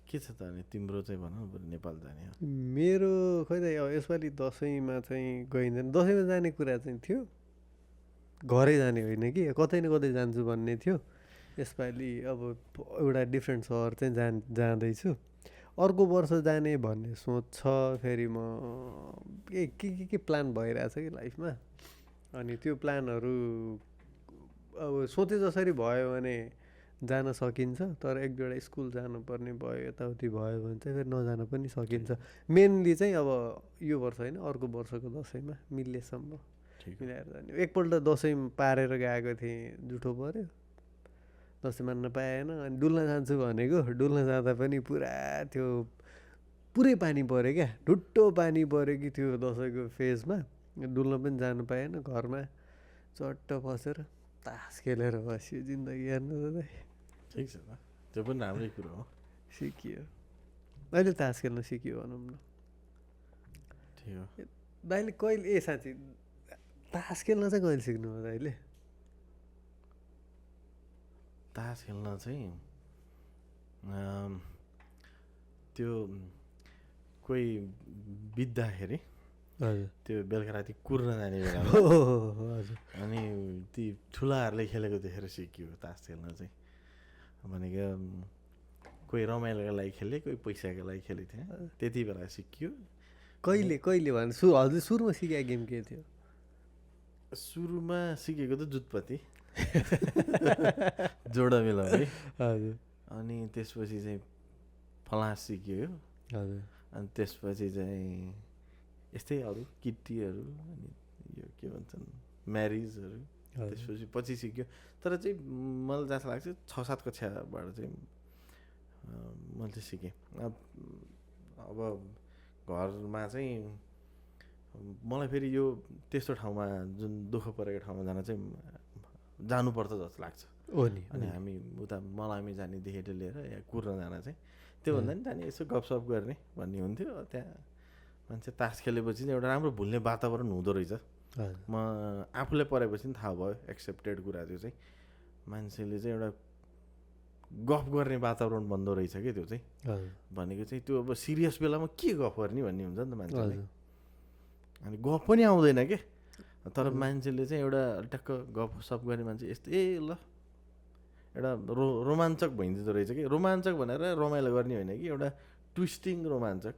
Speaker 2: के छ त अनि तिम्रो चाहिँ भन नेपाल जाने?
Speaker 1: मेरो खोइ त यसपालि दसैँमा चाहिँ गइँदैन, दसैँमा जाने कुरा चाहिँ थियो, घरै जाने होइन कि कतै न कतै जान्छु भन्ने थियो। यसपालि अब एउटा डिफ्रेन्ट सहर चाहिँ जाँदैछु, अर्को वर्ष जाने भन्ने सोच छ। फेरि म के प्लान भइरहेछ कि लाइफमा, अनि त्यो प्लानहरू अब सोचे जसरी भयो भने जान सकिन्छ, तर एक दुईवटा स्कुल जानुपर्ने भयो यताउति भयो भने चाहिँ फेरि नजान पनि सकिन्छ। मेनली चाहिँ अब यो वर्ष होइन अर्को वर्षको दसैँमा मिलेसम्म मिलाएर जाने। एकपल्ट दसैँ पारेर गएको थिएँ, जुठो पऱ्यो, दसैँ मान्न पाएन। अनि डुल्न जान्छु भनेको, डुल्न जाँदा पनि पुरा त्यो पुरै पानी पऱ्यो क्या, ढुट्टो पानी पऱ्यो कि त्यो दसैँको फेजमा। डुल्न पनि जानु पाएन, घरमा चट्ट बसेर तास खेलेर बस्यो जिन्दगी हेर्नु त।
Speaker 2: ठिक छ, त्यो पनि राम्रै कुरो हो,
Speaker 1: सिकियो। अहिले तास खेल्न सिकियो भनौँ न।
Speaker 2: ठिक हो।
Speaker 1: दाइले कहिले, ए साँच्ची तास खेल्न चाहिँ कहिले सिक्नु हो दाइले?
Speaker 2: तास खेल्न चाहिँ त्यो कोही बित्दाखेरि,
Speaker 1: हजुर,
Speaker 2: त्यो बेलुका राति कुर्न जाने बेलामा,
Speaker 1: हजुर,
Speaker 2: अनि ती ठुलाहरूले खेलेको देखेर सिकियो तास खेल्न चाहिँ। भनेको कोही रमाइलोको लागि खेले, कोही पैसाको लागि खेलेको थिएँ, त्यति बेला सिकियो।
Speaker 1: कहिले भने हजुर सुरुमा सिकेको गेम के थियो?
Speaker 2: सुरुमा सिकेको त जुतपत्ती जोडा मिलाउने।
Speaker 1: हजुर,
Speaker 2: अनि त्यसपछि चाहिँ फलास सिकियो।
Speaker 1: हजुर,
Speaker 2: अनि त्यसपछि चाहिँ यस्तै अरू किट्टीहरू, अनि यो के भन्छन् म्यारिजहरू, त्यसपछि पछि सिक्यो। तर चाहिँ मलाई जस्तो लाग्छ 6-7 कक्षाबाट चाहिँ मैले चाहिँ सिकेँ। अब घरमा चाहिँ मलाई फेरि यो त्यस्तो ठाउँमा जुन दुःख परेको ठाउँमा जानुपर्छ जस्तो लाग्छ। अनि हामी उता मलामी जानेदेखि लिएर या कुर्न जान चाहिँ त्योभन्दा नि जाने यसो गफसफ गर्ने भन्ने हुन्थ्यो। त्यहाँ मान्छे तास खेलेपछि चाहिँ एउटा राम्रो भुल्ने वातावरण हुँदो रहेछ। म आफूले परेपछि नि थाहा भयो, एक्सेप्टेड कुरा त्यो चाहिँ। मान्छेले चाहिँ एउटा गफ गर्ने वातावरण बन्दो रहेछ कि त्यो चाहिँ। भनेको चाहिँ त्यो अब सिरियस बेलामा के गफ गर्ने भन्ने हुन्छ नि त मान्छेले। अनि गफ पनि आउँदैन के, तर मान्छेले चाहिँ एउटा टक्क गफसफ गर्ने मान्छे यस्तो ल एउटा रोमाञ्चक भइदिँदो रहेछ कि। रोमाञ्चक भनेर रमाइलो गर्ने होइन कि, एउटा ट्विस्टिङ रोमाञ्चक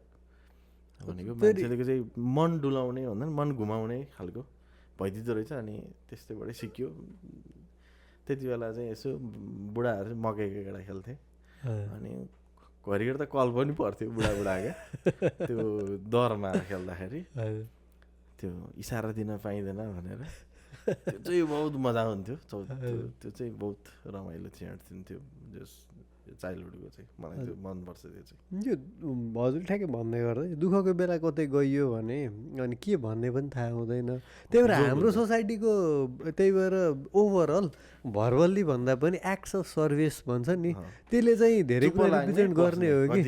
Speaker 2: भनेको मान्छेले चाहिँ मन डुलाउने भन्दा नि मन घुमाउने खालको भइदिँदो रहेछ। अनि त्यस्तैबाटै सिक्यो। त्यति बेला चाहिँ यसो बुढाहरू चाहिँ मकैको केटा खेल्थे, अनि घरिघरि त कल पनि पर्थ्यो बुढाबुढाको त्यो दरमा खेल्दाखेरि, त्यो इसारा दिन पाइँदैन भनेर। त्यो चाहिँ बहुत मजा हुन्थ्यो। त्यो चाहिँ बहुत रमाइलो थियो चाइल्डहुडको चाहिँ। मलाई त्यो मनपर्छ त्यो चाहिँ।
Speaker 1: यो हजुर ठ्याक्कै भन्दै गर्दै दुःखको बेला कतै गइयो भने अनि के भन्ने पनि थाहा हुँदैन। त्यही भएर हाम्रो सोसाइटीको, त्यही भएर ओभरअल भर्बल्ली भन्दा पनि एक्ट्स अफ सर्भिस भन्छ नि, त्यसले चाहिँ धेरै कुरा रिप्रेजेन्ट गर्ने हो कि।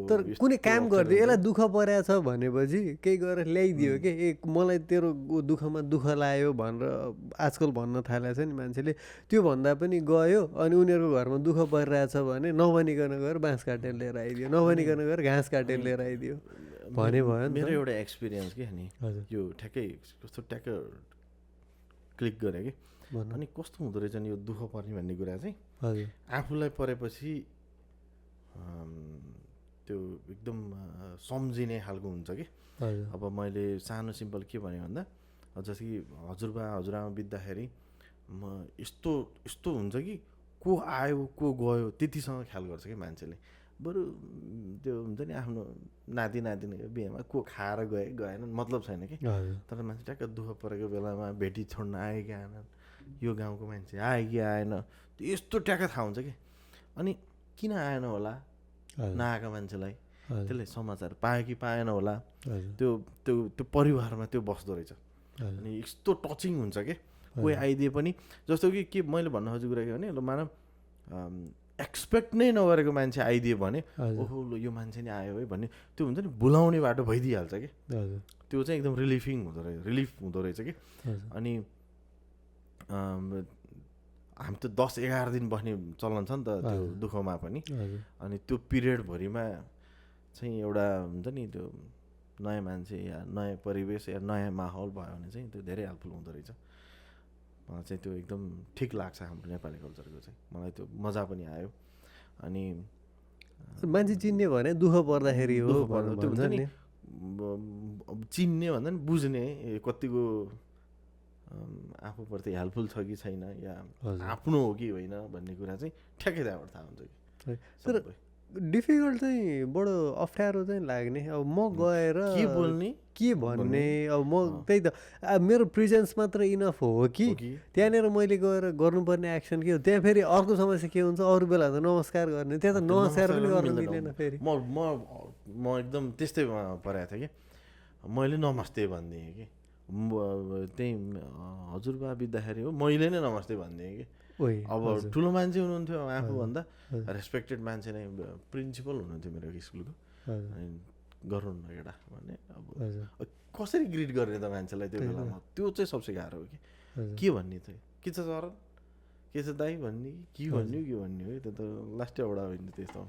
Speaker 1: तर कुनै काम गरिदियो, यसलाई दुःख परेको छ भनेपछि केही गरेर ल्याइदियो कि, मलाई तेरो दुःखमा दुःख लाग्यो भनेर आजकल भन्न थालेको छ नि मान्छेले। त्यो भन्दा पनि गयो अनि उनीहरूको घरमा दुःख परिरहेछ भने नभनिकन गएर बाँस काटेर लिएर आइदियो, नभनिकन गएर घाँस काटेर लिएर आइदियो भने भयो।
Speaker 2: मेरो एउटा एक्सपिरियन्स के नि, यो ठ्याक्कै कस्तो ट्याक्क क्लिक गऱ्यो कि। अनि कस्तो हुँदो रहेछ नि यो दुःख पर्ने भन्ने कुरा चाहिँ आफूलाई परेपछि त्यो एकदम सम्झिने खालको हुन्छ कि। अब मैले सानो सिम्पल के भने भन्दा, जस्तो कि हजुरबा हजुरआमा बित्दाखेरि म यस्तो हुन्छ कि को आयो को गयो त्यतिसँग ख्याल गर्छ कि मान्छेले। बरु त्यो हुन्छ नि आफ्नो नाति नातिनीको बिहेमा को खाएर गएन मतलब छैन कि। तर मान्छे ट्याक्क दुःख परेको बेलामा भेटी छोड्न आयो कि आएन, यो गाउँको मान्छे आयो कि आएन, यस्तो ट्याक्क थाहा हुन्छ कि। अनि किन आएन होला नआएको मान्छेलाई, त्यसले समाचार पायो कि पाएन होला, त्यो त्यो त्यो परिवारमा त्यो बस्दो रहेछ। अनि यस्तो टचिङ हुन्छ कि कोही आइदिए पनि। जस्तो कि के मैले भन्न खोजेको कुरा के भने, ल मानव एक्सपेक्ट नै नगरेको मान्छे आइदियो भने ओहो ल यो मान्छे नै आयो है भन्ने त्यो हुन्छ नि, भुलाउने बाटो भइदिइहाल्छ कि। त्यो चाहिँ एकदम रिलिफ हुँदो रहेछ कि। अनि हामी त 10-11 दिन बस्ने चलन छ नि त त्यो दुःखमा पनि। अनि त्यो पिरियडभरिमा चाहिँ एउटा हुन्छ नि त्यो नयाँ मान्छे या नयाँ परिवेश या नयाँ माहौल भयो भने चाहिँ त्यो धेरै हेल्पफुल हुँदो रहेछ। मलाई चाहिँ त्यो एकदम ठिक लाग्छ हाम्रो नेपाली कल्चरको चाहिँ। मलाई त्यो मजा पनि आयो। अनि
Speaker 1: मान्छे चिन्ने भने दुःख पर्दाखेरि हो
Speaker 2: दुःख पर्दा त्यो
Speaker 1: भन्छ
Speaker 2: हुन्छ नि
Speaker 1: नि।
Speaker 2: चिन्ने भन्दा नि बुझ्ने कतिको आफूप्रति हेल्पफुल छ कि छैन या आफ्नो हो कि होइन भन्ने कुरा चाहिँ ठ्याक्कै त्यहाँबाट थाहा हुन्छ कि।
Speaker 1: तर डिफिकल्ट चाहिँ बडो अप्ठ्यारो चाहिँ लाग्ने। अब म गएर
Speaker 2: के बोल्ने
Speaker 1: के भन्ने, अब म त्यही त मेरो प्रेजेन्स मात्र इनफ हो कि त्यहाँनिर मैले गएर गर्नुपर्ने एक्सन के हो। त्यहाँ फेरि अर्को समस्या के हुन्छ, अरू बेला त नमस्कार गर्ने, त्यहाँ त नमस्कार पनि गर्न मिलेन फेरि।
Speaker 2: म एकदम त्यस्तै परेको थिएँ कि मैले नमस्ते भनिदिएँ कि त्यही हजुरबा बित्दाखेरि हो मैले नै नमस्ते भनिदिएँ कि। अब ठुलो मान्छे हुनुहुन्थ्यो आफूभन्दा रेस्पेक्टेड मान्छे नै, प्रिन्सिपल हुनुहुन्थ्यो मेरो स्कुलको, अनि गरौँ न एउटा भन्ने। अब कसरी ग्रिट गर्ने त मान्छेलाई त्यो बेलामा, त्यो चाहिँ सबसे गाह्रो हो कि के भन्ने चाहिँ के छ सर के छ दाइ भन्ने कि के भन्ने हो त्यो त लास्टै एउटा होइन त्यस्तो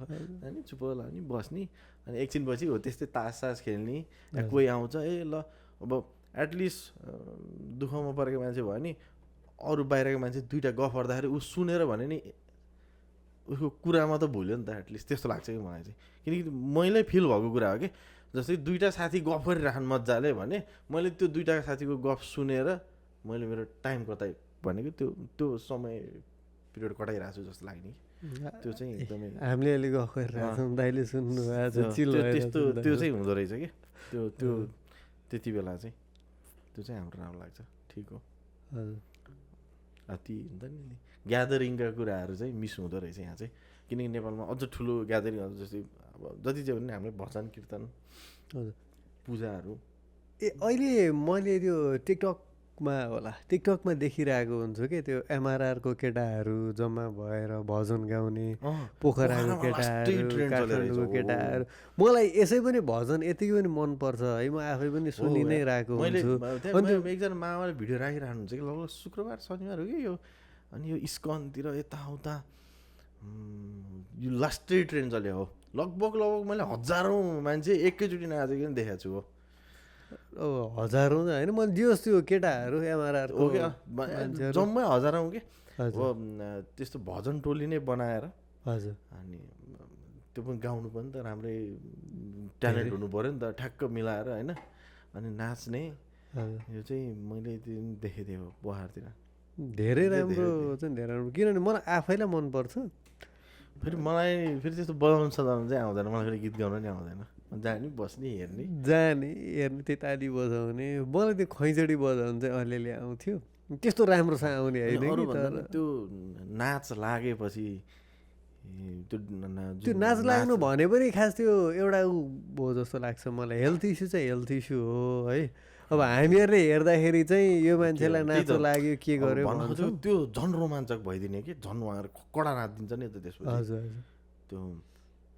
Speaker 2: अनि चुप लाग्ने बस्ने अनि एकछिनपछि हो त्यस्तै तास खेल्ने या कोही आउँछ ए ल अब एटलिस्ट दुःखमा परेको मान्छे भयो नि अरू बाहिरको मान्छे दुइटा गफ गर्दाखेरि ऊ सुनेर भने नि उसको कुरामा त भुल्यो नि त एटलिस्ट त्यस्तो लाग्छ कि मलाई चाहिँ। किनकि मैले फिल भएको कुरा हो कि जस्तै दुइटा साथी गफ गरिराखन् मजाले भने मैले त्यो दुइटा साथीको गफ सुनेर मैले मेरो टाइम कताइ भनेको त्यो समय पिरियड कटाइरहेको छु जस्तो लाग्ने कि त्यो चाहिँ एकदमै
Speaker 1: हामीले अहिले गफ गरिरहेको छौँ दाइले सुन्नु
Speaker 2: त्यस्तो त्यो चाहिँ हुँदो रहेछ कि त्यो त्यति बेला चाहिँ त्यो चाहिँ हाम्रो राम्रो लाग्छ। ठिक हो ती हुन्छ नि ग्यादरिङका कुराहरू चाहिँ मिस हुँदो रहेछ यहाँ चाहिँ। किनकि नेपालमा अझ ठुलो ग्यादरिङहरू जस्तै अब जति चाहिँ भने हामीले भजन कीर्तन पूजाहरू
Speaker 1: अहिले मैले त्यो टिकटकमा देखिरहेको हुन्छु कि त्यो एमआरआरको केटाहरू जम्मा भएर भजन गाउने, पोखराको केटाहरू, काठमाडौँको केटाहरू। मलाई यसै पनि भजन यतिकै पनि मनपर्छ है, म आफै पनि सुनि नै रहेको हुन्छु।
Speaker 2: एकजना मामाले भिडियो राखिरहनुहुन्छ कि लगभग शुक्रबार शनिबार हो कि यो, अनि यो इस्कनतिर यताउता यो लास्टै ट्रेन चल्यो हो लगभग मैले हजारौँ मान्छे एकैचोटि नाचेको पनि देखाएको छु हो।
Speaker 1: हजारौँ होइन मैले दियोस् त्यो केटाहरू एमआरआरको
Speaker 2: जम्मै हजारौँ कि त्यस्तो भजन टोली नै बनाएर
Speaker 1: हजुर
Speaker 2: अनि त्यो पनि गाउनु पनि त राम्रै ट्यालेन्ट हुनु पऱ्यो नि त ठ्याक्क मिलाएर होइन अनि नाच्ने। यो चाहिँ मैले देखेको थिएँ पहाडतिर
Speaker 1: धेरै राम्रो चाहिँ धेरै राम्रो, किनभने मलाई आफैलाई मनपर्छ।
Speaker 2: फेरि मलाई फेरि त्यस्तो बजाउनु सजाउनु चाहिँ आउँदैन, मलाई फेरि गीत गाउनु नि आउँदैन। जाने बस्ने
Speaker 1: हेर्ने त्यही ताली बजाउने, मलाई त्यो खैँचडी बजाउनु चाहिँ अलिअलि आउँथ्यो, त्यस्तो राम्रोसँग आउने होइन।
Speaker 2: त्यो नाच लागेपछि
Speaker 1: त्यो नाच लाग्नु भने पनि खास त्यो एउटा ऊ हो जस्तो लाग्छ मलाई। हेल्थ इस्यु चाहिँ हेल्थ इस्यु हो है। अब हामीहरूले हेर्दाखेरि चाहिँ यो मान्छेलाई नाच्नु लाग्यो के गर्यो
Speaker 2: त्यो झन् रोमाञ्चक भइदिने कि झन् उहाँहरू कडा नाचिदिन्छ नि त त्यसपछि।
Speaker 1: हजुर
Speaker 2: त्यो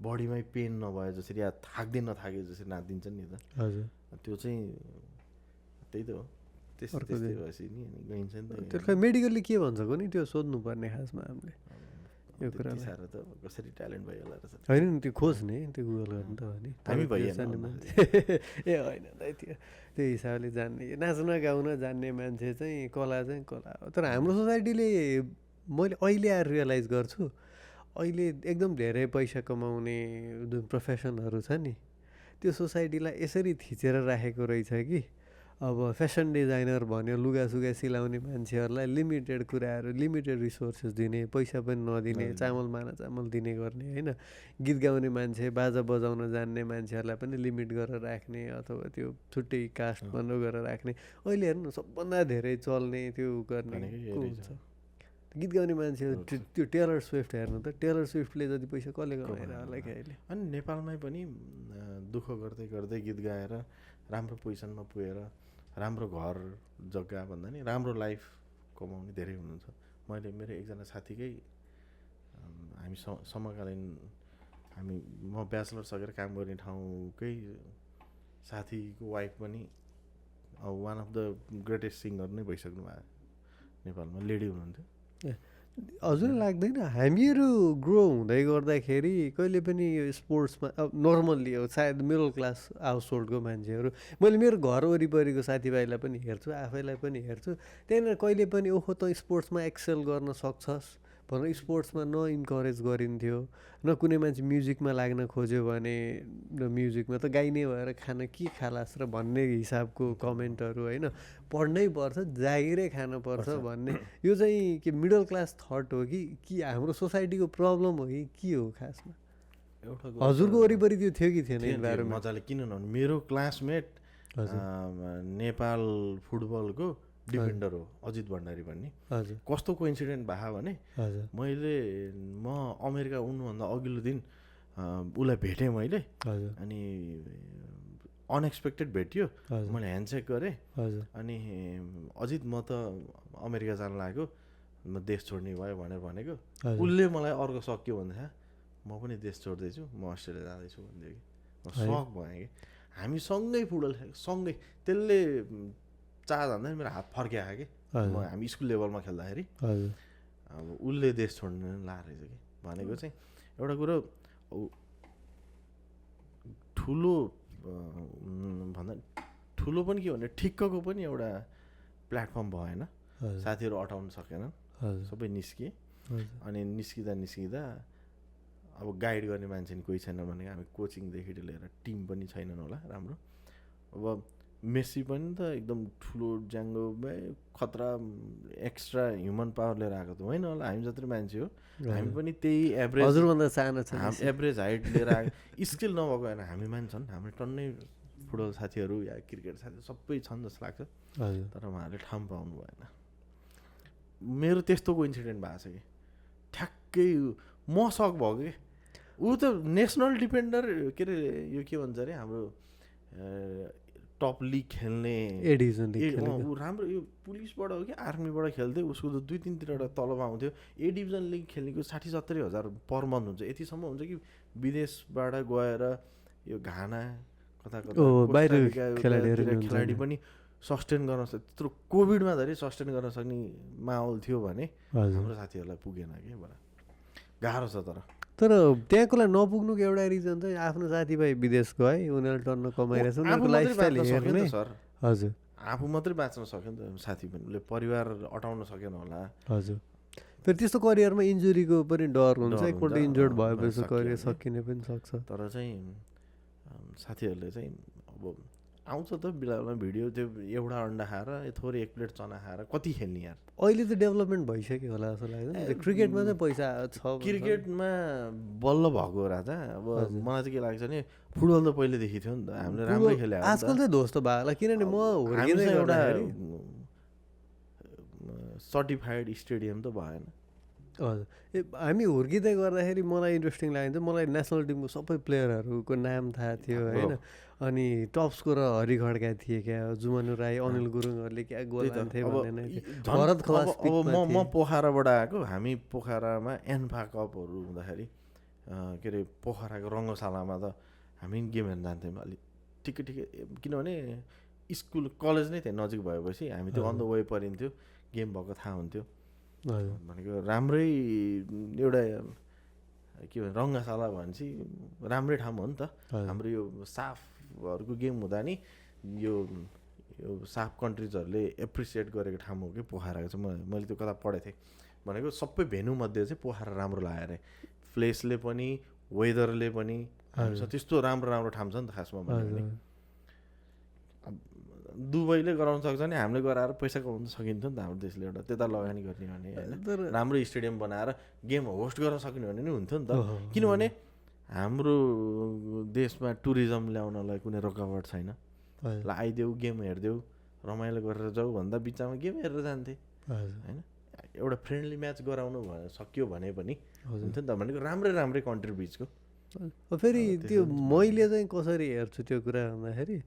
Speaker 2: बडीमै पेन नभए जसरी या थाक्दै नथाके जसरी नाचिदिन्छ नि त।
Speaker 1: हजुर
Speaker 2: त्यो चाहिँ त्यही त हो त्यस्तै भएपछि नि गइन्छ नि त।
Speaker 1: त्यो मेडिकलले के भन्छ नि त्यो सोध्नुपर्ने खासमा हामीले यो कुरा
Speaker 2: साह्रो त कसरी ट्यालेन्ट भयो होला रहेछ
Speaker 1: होइन नि त्यो खोज्ने त्यो गुगल गर्नु त हो नि
Speaker 2: हामी
Speaker 1: जान्ने मान्छे ए होइन दाइ त्यो हिसाबले जान्ने नाच्न गाउन जान्ने मान्छे चाहिँ कला हो। तर हाम्रो सोसाइटीले मैले अहिले आएर रियलाइज गर्छु अहिले एकदम धेरै पैसा कमाउने जुन प्रोफेसनहरू छ नि त्यो सोसाइटीलाई यसरी थिचेर राखेको रहेछ कि अब फेसन डिजाइनर भन्यो, लुगासुगा सिलाउने मान्छेहरूलाई लिमिटेड कुराहरू, लिमिटेड रिसोर्सेस दिने, पैसा पनि नदिने, चामल दिने गर्ने होइन। गीत गाउने मान्छे, बाजा बजाउन जान्ने मान्छेहरूलाई पनि लिमिट गरेर राख्ने अथवा त्यो छुट्टै कास्ट बन्द गरेर राख्ने। अहिले हेर्नु सबभन्दा धेरै चल्ने त्यो गर्ने को हुन्छ गीत गाउने मान्छे त्यो टेलर स्विफ्ट हेर्नु त, टेलर स्विफ्टले जति पैसा कसले कमाएर होला कि अहिले।
Speaker 2: अनि नेपालमै पनि दुःख गर्दै गर्दै गीत गाएर राम्रो पोजिसनमा पुगेर राम्रो घर जग्गा भन्दा नि राम्रो लाइफ कमाउने धेरै हुनुहुन्छ। मैले मेरो एकजना साथीकै हामी समकालीन म ब्याचलर सकेर काम गर्ने ठाउँकै साथीको वाइफ पनि one of the greatest singer नै भइसक्नु भयो नेपालमा, लेडी हुनुहुन्थ्यो।
Speaker 1: हजुर लाग्दैन हामीहरू ग्रो हुँदै गर्दाखेरि कहिले पनि यो स्पोर्ट्समा अब नर्मल्ली हो सायद मिडल क्लास हाउस होल्डको मान्छेहरू, मैले मेरो घर वरिपरिको साथीभाइलाई पनि हेर्छु, आफैलाई पनि हेर्छु, त्यहाँनिर कहिले पनि ओहो त स्पोर्ट्समा एक्सेल गर्न सक्छस् भनौँ स्पोर्ट्समा न इन्करेज गरिन्थ्यो, न कुनै मान्छे म्युजिकमा लाग्न खोज्यो भने म्युजिकमा त गाइने भएर खान के खालास र भन्ने हिसाबको कमेन्टहरू होइन, पढ्नै पर्छ जागिरै खानुपर्छ भन्ने, यो चाहिँ के मिडल क्लास थट हो कि हाम्रो सोसाइटीको प्रब्लम हो कि के हो खासमा? हजुरको वरिपरि त्यो थियो कि थिएन इन्भाइरोमेन्ट?
Speaker 2: मजाले किन नभने मेरो क्लासमेट नेपाल फुटबलको डिफेन्डर हो अजित भण्डारी भन्ने। कस्तो कोइन्सिडेन्ट भयो भने म अमेरिका उड्नुभन्दा अघिल्लो दिन उसलाई भेटेँ मैले, अनि अनएक्सपेक्टेड भेटियो, मैले ह्यान्डसेक गरेँ, अनि अजित म त अमेरिका जान लाग्यो, म देश छोड्ने भयो भनेर भनेको। उसले मलाई अर्को सक के भन्दैछ, म पनि देश छोड्दैछु, म अस्ट्रेलिया जाँदैछु भनिदियो कि। म सक भएँ कि हामी सँगै फुटबल सँगै, त्यसले चार्ज हान्दा मेरो हात फर्किआयो कि हामी स्कुल लेभलमा खेल्दाखेरि। अब उसले देश छोड्नु ला रहेछ कि भनेको चाहिँ एउटा कुरो ठुलो भन्दा ठुलो पनि के भने ठिक्कको पनि एउटा प्लेटफर्म भएन, साथीहरू अटाउन सकेनन्, सबै निस्किए। अनि निस्किँदा अब गाइड गर्ने मान्छे नि कोही छैन भनेको हामी कोचिङदेखि लिएर टिम पनि छैनन् होला राम्रो। अब मेस्सी पनि त एकदम ठुलो ज्याङ्गो खतरा एक्स्ट्रा ह्युमन पावर लिएर आएको त होइन होला, हामी जत्रै मान्छे हो, हामी पनि त्यही एभरेज,
Speaker 1: हजुरभन्दा सानो छ,
Speaker 2: एभरेज हाइट लिएर आएको, स्किल नभएको होइन हामी मान्छन्, हाम्रो टन्नै फुटबल साथीहरू या क्रिकेट साथीहरू सबै छन् जस्तो लाग्छ, तर उहाँहरूले ठाउँ पाउनु भएन। मेरो त्यस्तो कोइन्सिडेन्ट भएको छ कि ठ्याक्कै म सक भएको कि ऊ त नेसनल डिफेन्डर, के अरे यो के भन्छ अरे हाम्रो टप लिग खेल्ने ऊ राम्रो, यो पुलिसबाट हो कि आर्मीबाट खेल्थ्यो, उसको त 2-3 तलब आउँथ्यो। ए डिभिजन लिग खेल्नेको 60-70 हजार पर मन्थ हुन्छ, यतिसम्म हुन्छ कि विदेशबाट गएर यो घाना कता खेलाडी पनि सस्टेन गर्न सक्छ। त्यत्रो कोभिडमा धरि सस्टेन गर्न सक्ने माहौल थियो भने हाम्रो साथीहरूलाई पुगेन कि बडा गाह्रो छ।
Speaker 1: तर त्यहाँको लागि नपुग्नुको एउटा रिजन चाहिँ आफ्नो साथीभाइ विदेश गए, उनीहरूले टन्न कमाइरहेछ, उनीहरूको लाइफस्टाइल हेर्ने। हजुर,
Speaker 2: आफू मात्रै बाँच्न सक्यो नि त, साथी पनि उसले परिवार अटाउन सकेन होला।
Speaker 1: हजुर, फेरि त्यस्तो करियरमा इन्जुरीको पनि डर हुन्छ, एकपल्ट इन्जर्ड भएपछि करियर सकिने पनि सक्छ।
Speaker 2: तर चाहिँ साथीहरूले चाहिँ अब आउँछ त बिलामा भिडियो, त्यो एउटा अन्डा खाएर थोरै 1 प्लेट चना खाएर कति खेल्ने यार।
Speaker 1: अहिले त डेभलपमेन्ट भइसक्यो होला जस्तो लाग्छ, क्रिकेटमा चाहिँ पैसा छ,
Speaker 2: क्रिकेटमा बल्ल भएको राजा। अब मलाई चाहिँ के लाग्छ भने फुटबल त पहिलेदेखि थियो नि त, हामीले राम्रै खेले
Speaker 1: आजकल चाहिँ ध्वस्त भयो होला, किनभने म
Speaker 2: एउटा सर्टिफाइड स्टेडियम त भएन।
Speaker 1: हजुर, हामी हुर्किँदै गर्दाखेरि मलाई इन्ट्रेस्टिङ लाग्यो चाहिँ मलाई नेसनल टिमको सबै प्लेयरहरूको नाम थाहा थियो होइन। अनि टप स्कोरर हरि खड्का थिए क्या, जुमनु राई, अनिल गुरुङहरूले क्या गोल हान्थे भन्ने।
Speaker 2: म पोखराबाट आएको, हामी पोखरामा एन्फा कपहरू हुँदाखेरि के अरे पोखराको रङ्गशालामा त हामी गेम हेर्न जान्थ्यौँ अलिक ठिकै किनभने स्कुल कलेज नै त्यहाँ नजिक भएपछि हामी त्यो अन द वे परिन्थ्यो, गेम भएको थाहा हुन्थ्यो भनेको। राम्रै एउटा के भन्छ रङ्गशाला भनेपछि राम्रै ठाउँ हो नि त। हाम्रो यो साफहरूको गेम हुँदा नि यो साफ कन्ट्रिजहरूले एप्रिसिएट गरेको ठाउँ हो कि पोखराको चाहिँ। मैले त्यो कता पढेको थिएँ भनेको सबै भेन्यूमध्ये चाहिँ पोखरा राम्रो लाग्यो अरे, प्लेसले पनि वेदरले पनि। त्यस्तो राम्रो ठाउँ छ नि त खासमा भन्यो भने। दुबईले गराउन सक्छ नि, हामीले गराएर पैसा कमाउन सकिन्थ्यो नि त हाम्रो देशले, एउटा त्यता लगानी गर्ने भने होइन, राम्रो स्टेडियम बनाएर गेम होस्ट गर्न सक्ने भने नि हुन्थ्यो नि त। किनभने हाम्रो देशमा टुरिज्म ल्याउनलाई कुनै रोकावट छैन, ल आइदेऊ गेम हेरिदेऊ रमाइलो गरेर जाऊ भन्दा बिचमा गेम हेरेर जान्थे होइन। एउटा फ्रेन्डली म्याच गराउनु सक्यो भने पनि हुन्थ्यो नि त भनेको, राम्रै कन्ट्री बिचको।
Speaker 1: फेरि त्यो मैले चाहिँ कसरी हेर्छु त्यो कुरा भन्दाखेरि,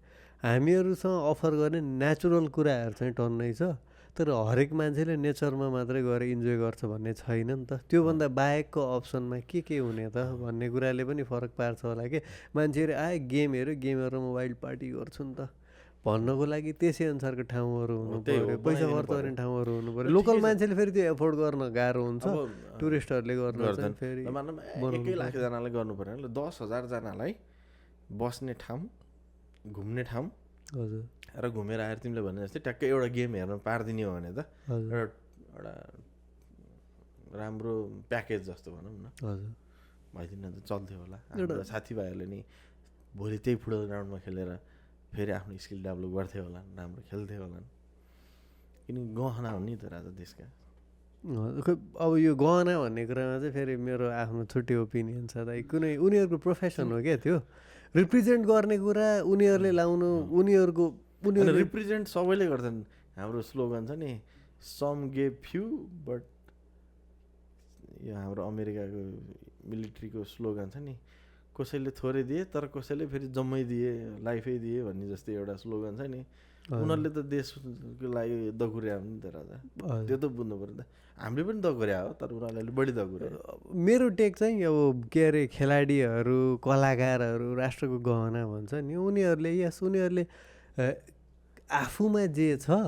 Speaker 1: हामीहरूसँग अफर गर्ने नेचुरल कुराहरू चाहिँ टन्नै छ, तर हरेक मान्छेले नेचरमा मात्रै गएर इन्जोय गर्छ भन्ने छैन नि त। त्योभन्दा बाहेकको अप्सनमा के हुने त भन्ने कुराले पनि फरक पार्छ होला कि। मान्छेहरू आए गेम हेरेर मोबाइल पार्टी गर्छु नि त भन्नको लागि त्यसै अनुसारको ठाउँहरू हुनु पऱ्यो, पैसा खर्च गर्ने ठाउँहरू हुनु पऱ्यो। लोकल मान्छेले फेरि त्यो एफोर्ड गर्न गाह्रो हुन्छ, टुरिस्टहरूले गर्नु फेरि
Speaker 2: 1 लाखजनालाई गर्नु पऱ्यो भने 10,000 जनालाई बस्ने ठाउँ, घुम्ने ठाउँ।
Speaker 1: हजुर,
Speaker 2: र घुमेर आएर तिमीले भने जस्तै ट्याक्कै एउटा गेम हेर्न पारिदिने हो भने त एउटा राम्रो प्याकेज जस्तो भनौँ न
Speaker 1: हजुर
Speaker 2: भइदिन त चल्थ्यो होला हाम्रो साथीभाइहरूले नि भोलि त्यही फुटबल ग्राउन्डमा खेलेर फेरि आफ्नो स्किल डेभलप गर्थ्यो होला राम्रो खेल्थ्यो होला किनकि गहना हो नि त राजा देशका
Speaker 1: खै अब यो गहना भन्ने कुरामा चाहिँ फेरि मेरो आफ्नो छुट्टै ओपिनियन छ दाइ कुनै उनीहरूको प्रोफेसन हो क्या त्यो रिप्रेजेन्ट गर्ने कुरा उनीहरूले लाउनु उनीहरूको
Speaker 2: रिप्रेजेन्ट सबैले गर्छन् हाम्रो स्लोगन छ नि सम गे फ्यु बट यो हाम्रो अमेरिकाको मिलिट्रीको स्लोगन छ नि कसैले थोरै दिए तर कसैले फेरि जम्मै दिए लाइफै दिए भन्ने जस्तै एउटा स्लोगन छ नि उनीहरूले त देशको लागि दगुर्या हो नि त राजा त्यो त बुझ्नु पऱ्यो त हामीले पनि दगुर्या हो तर उनीहरूले बढी दगुर्या
Speaker 1: मेरो टेक चाहिँ अब के अरे खेलाडीहरू कलाकारहरू राष्ट्रको गहना भन्छ नि उनीहरूले यस उनीहरूले आफूमा जे छ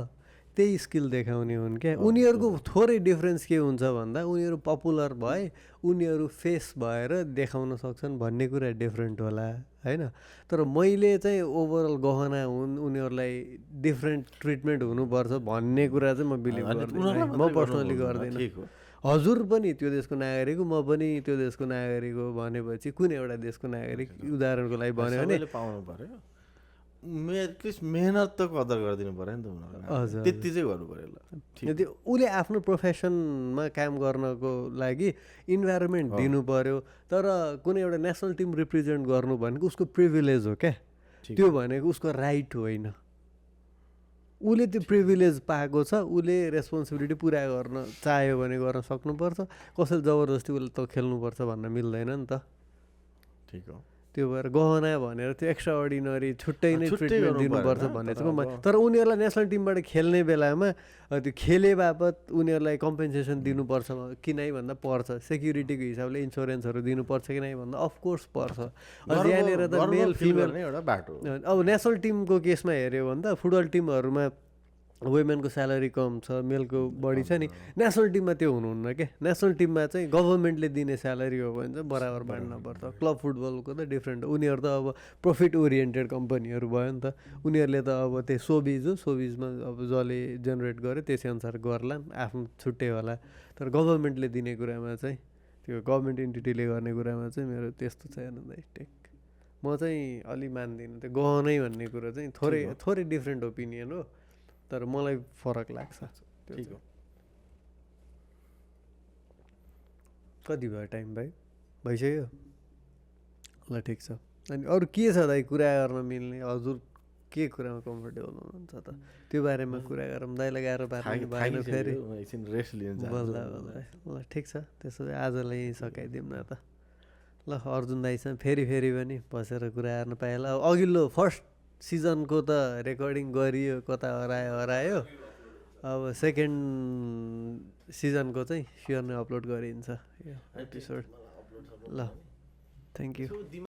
Speaker 1: त्यही स्किल देखाउने हुन् क्या उनीहरूको थोरै डिफ्रेन्स के हुन्छ भन्दा उनीहरू पपुलर भए उनीहरू फेस भएर देखाउन सक्छन् भन्ने कुरा डिफ्रेन्ट होला होइन तर मैले चाहिँ ओभरअल गहना हुन् उनीहरूलाई डिफ्रेन्ट ट्रिटमेन्ट हुनुपर्छ भन्ने कुरा चाहिँ म बिलिभ गर्दिनँ म पर्सनली गर्दिनँ हजुर पनि त्यो देशको नागरिक हो म पनि त्यो देशको नागरिक हो भनेपछि कुन एउटा देशको नागरिक उदाहरणको लागि भन्यो भने
Speaker 2: पाउनु पर्यो एटलिस्ट मेहनत त कदर गरिदिनु पऱ्यो नि त उनीहरूलाई त्यति चाहिँ गर्नु पऱ्यो ल
Speaker 1: उसले आफ्नो प्रोफेसनमा काम गर्नको लागि इन्भाइरोमेन्ट दिनु पऱ्यो तर कुनै एउटा नेसनल टिम रिप्रेजेन्ट गर्नु भनेको उसको प्रिभिलेज हो क्या त्यो भनेको उसको राइट होइन उसले त्यो प्रिभिलेज पाएको छ उसले रेस्पोन्सिबिलिटी पुरा गर्न चाह्यो भने गर्न सक्नुपर्छ कसैले जबरजस्ती उसले त खेल्नुपर्छ भन्न मिल्दैन नि त
Speaker 2: ठिक हो
Speaker 1: त्यो भएर गहना भनेर त्यो एक्स्ट्रा अर्डिनरी छुट्टै नै ट्रिटमेन्ट दिनुपर्छ भन्ने चाहिँ तर उनीहरूलाई नेसनल टिमबाट खेल्ने बेलामा त्यो खेले बापत उनीहरूलाई कम्पेन्सेसन दिनुपर्छ कि नै भन्दा पर्छ सेक्युरिटीको हिसाबले इन्सुरेन्सहरू दिनुपर्छ कि नै भन्दा अफकोर्स पर्छ यहाँनिर त मेल फिमेल
Speaker 2: एउटा बाटो
Speaker 1: अब नेसनल टिमको केसमा हेऱ्यो भने त फुटबल टिमहरूमा वुमेनको स्यालेरी कम छ मेलको बढी छ नि नेसनल टिममा त्यो हुनुहुन्न क्या नेसनल टिममा चाहिँ गभर्मेन्टले दिने स्यालेरी हो भने चाहिँ बराबर बाँड्नुपर्छ क्लब फुटबलको त डिफ्रेन्ट हो उनीहरू त अब प्रफिट ओरिएन्टेड कम्पनीहरू भयो नि त उनीहरूले त अब त्यही सोबिज हो सोबिजमा अब जसले जेनेरेट गर्यो त्यसै अनुसार गर्ला आफ्नो छुट्टै होला तर गभर्मेन्टले दिने कुरामा चाहिँ त्यो गभर्मेन्ट इन्टिटीले गर्ने कुरामा चाहिँ मेरो त्यस्तो छैन टेक म चाहिँ अलि मान्दिनँ त्यो गहनै भन्ने कुरो चाहिँ थोरै डिफ्रेन्ट ओपिनियन हो तर मलाई फरक लाग्छ
Speaker 2: ठिक हो
Speaker 1: कति भयो टाइम भाइ भइसक्यो ल ठिक छ अनि अरू के छ दाइ कुरा गर्न मिल्ने हजुर के कुरामा कम्फर्टेबल हुनुहुन्छ त त्यो बारेमा कुरा गरौँ दाइलाई गाह्रो पार्नु भएन फेरि बल्ल ल ठिक छ त्यसो भए आजलाई यहीँ सकाइदिउँ न त ल अर्जुन दाइसँग फेरि पनि बसेर कुरा गर्न पाएँ ल अघिल्लो फर्स्ट सिजनको त रेकर्डिङ गरियो कता हरायो अब सेकेन्ड सिजनको चाहिँ स्योर नै अपलोड गरिन्छ यो एपिसोड ल थ्याङ्क यू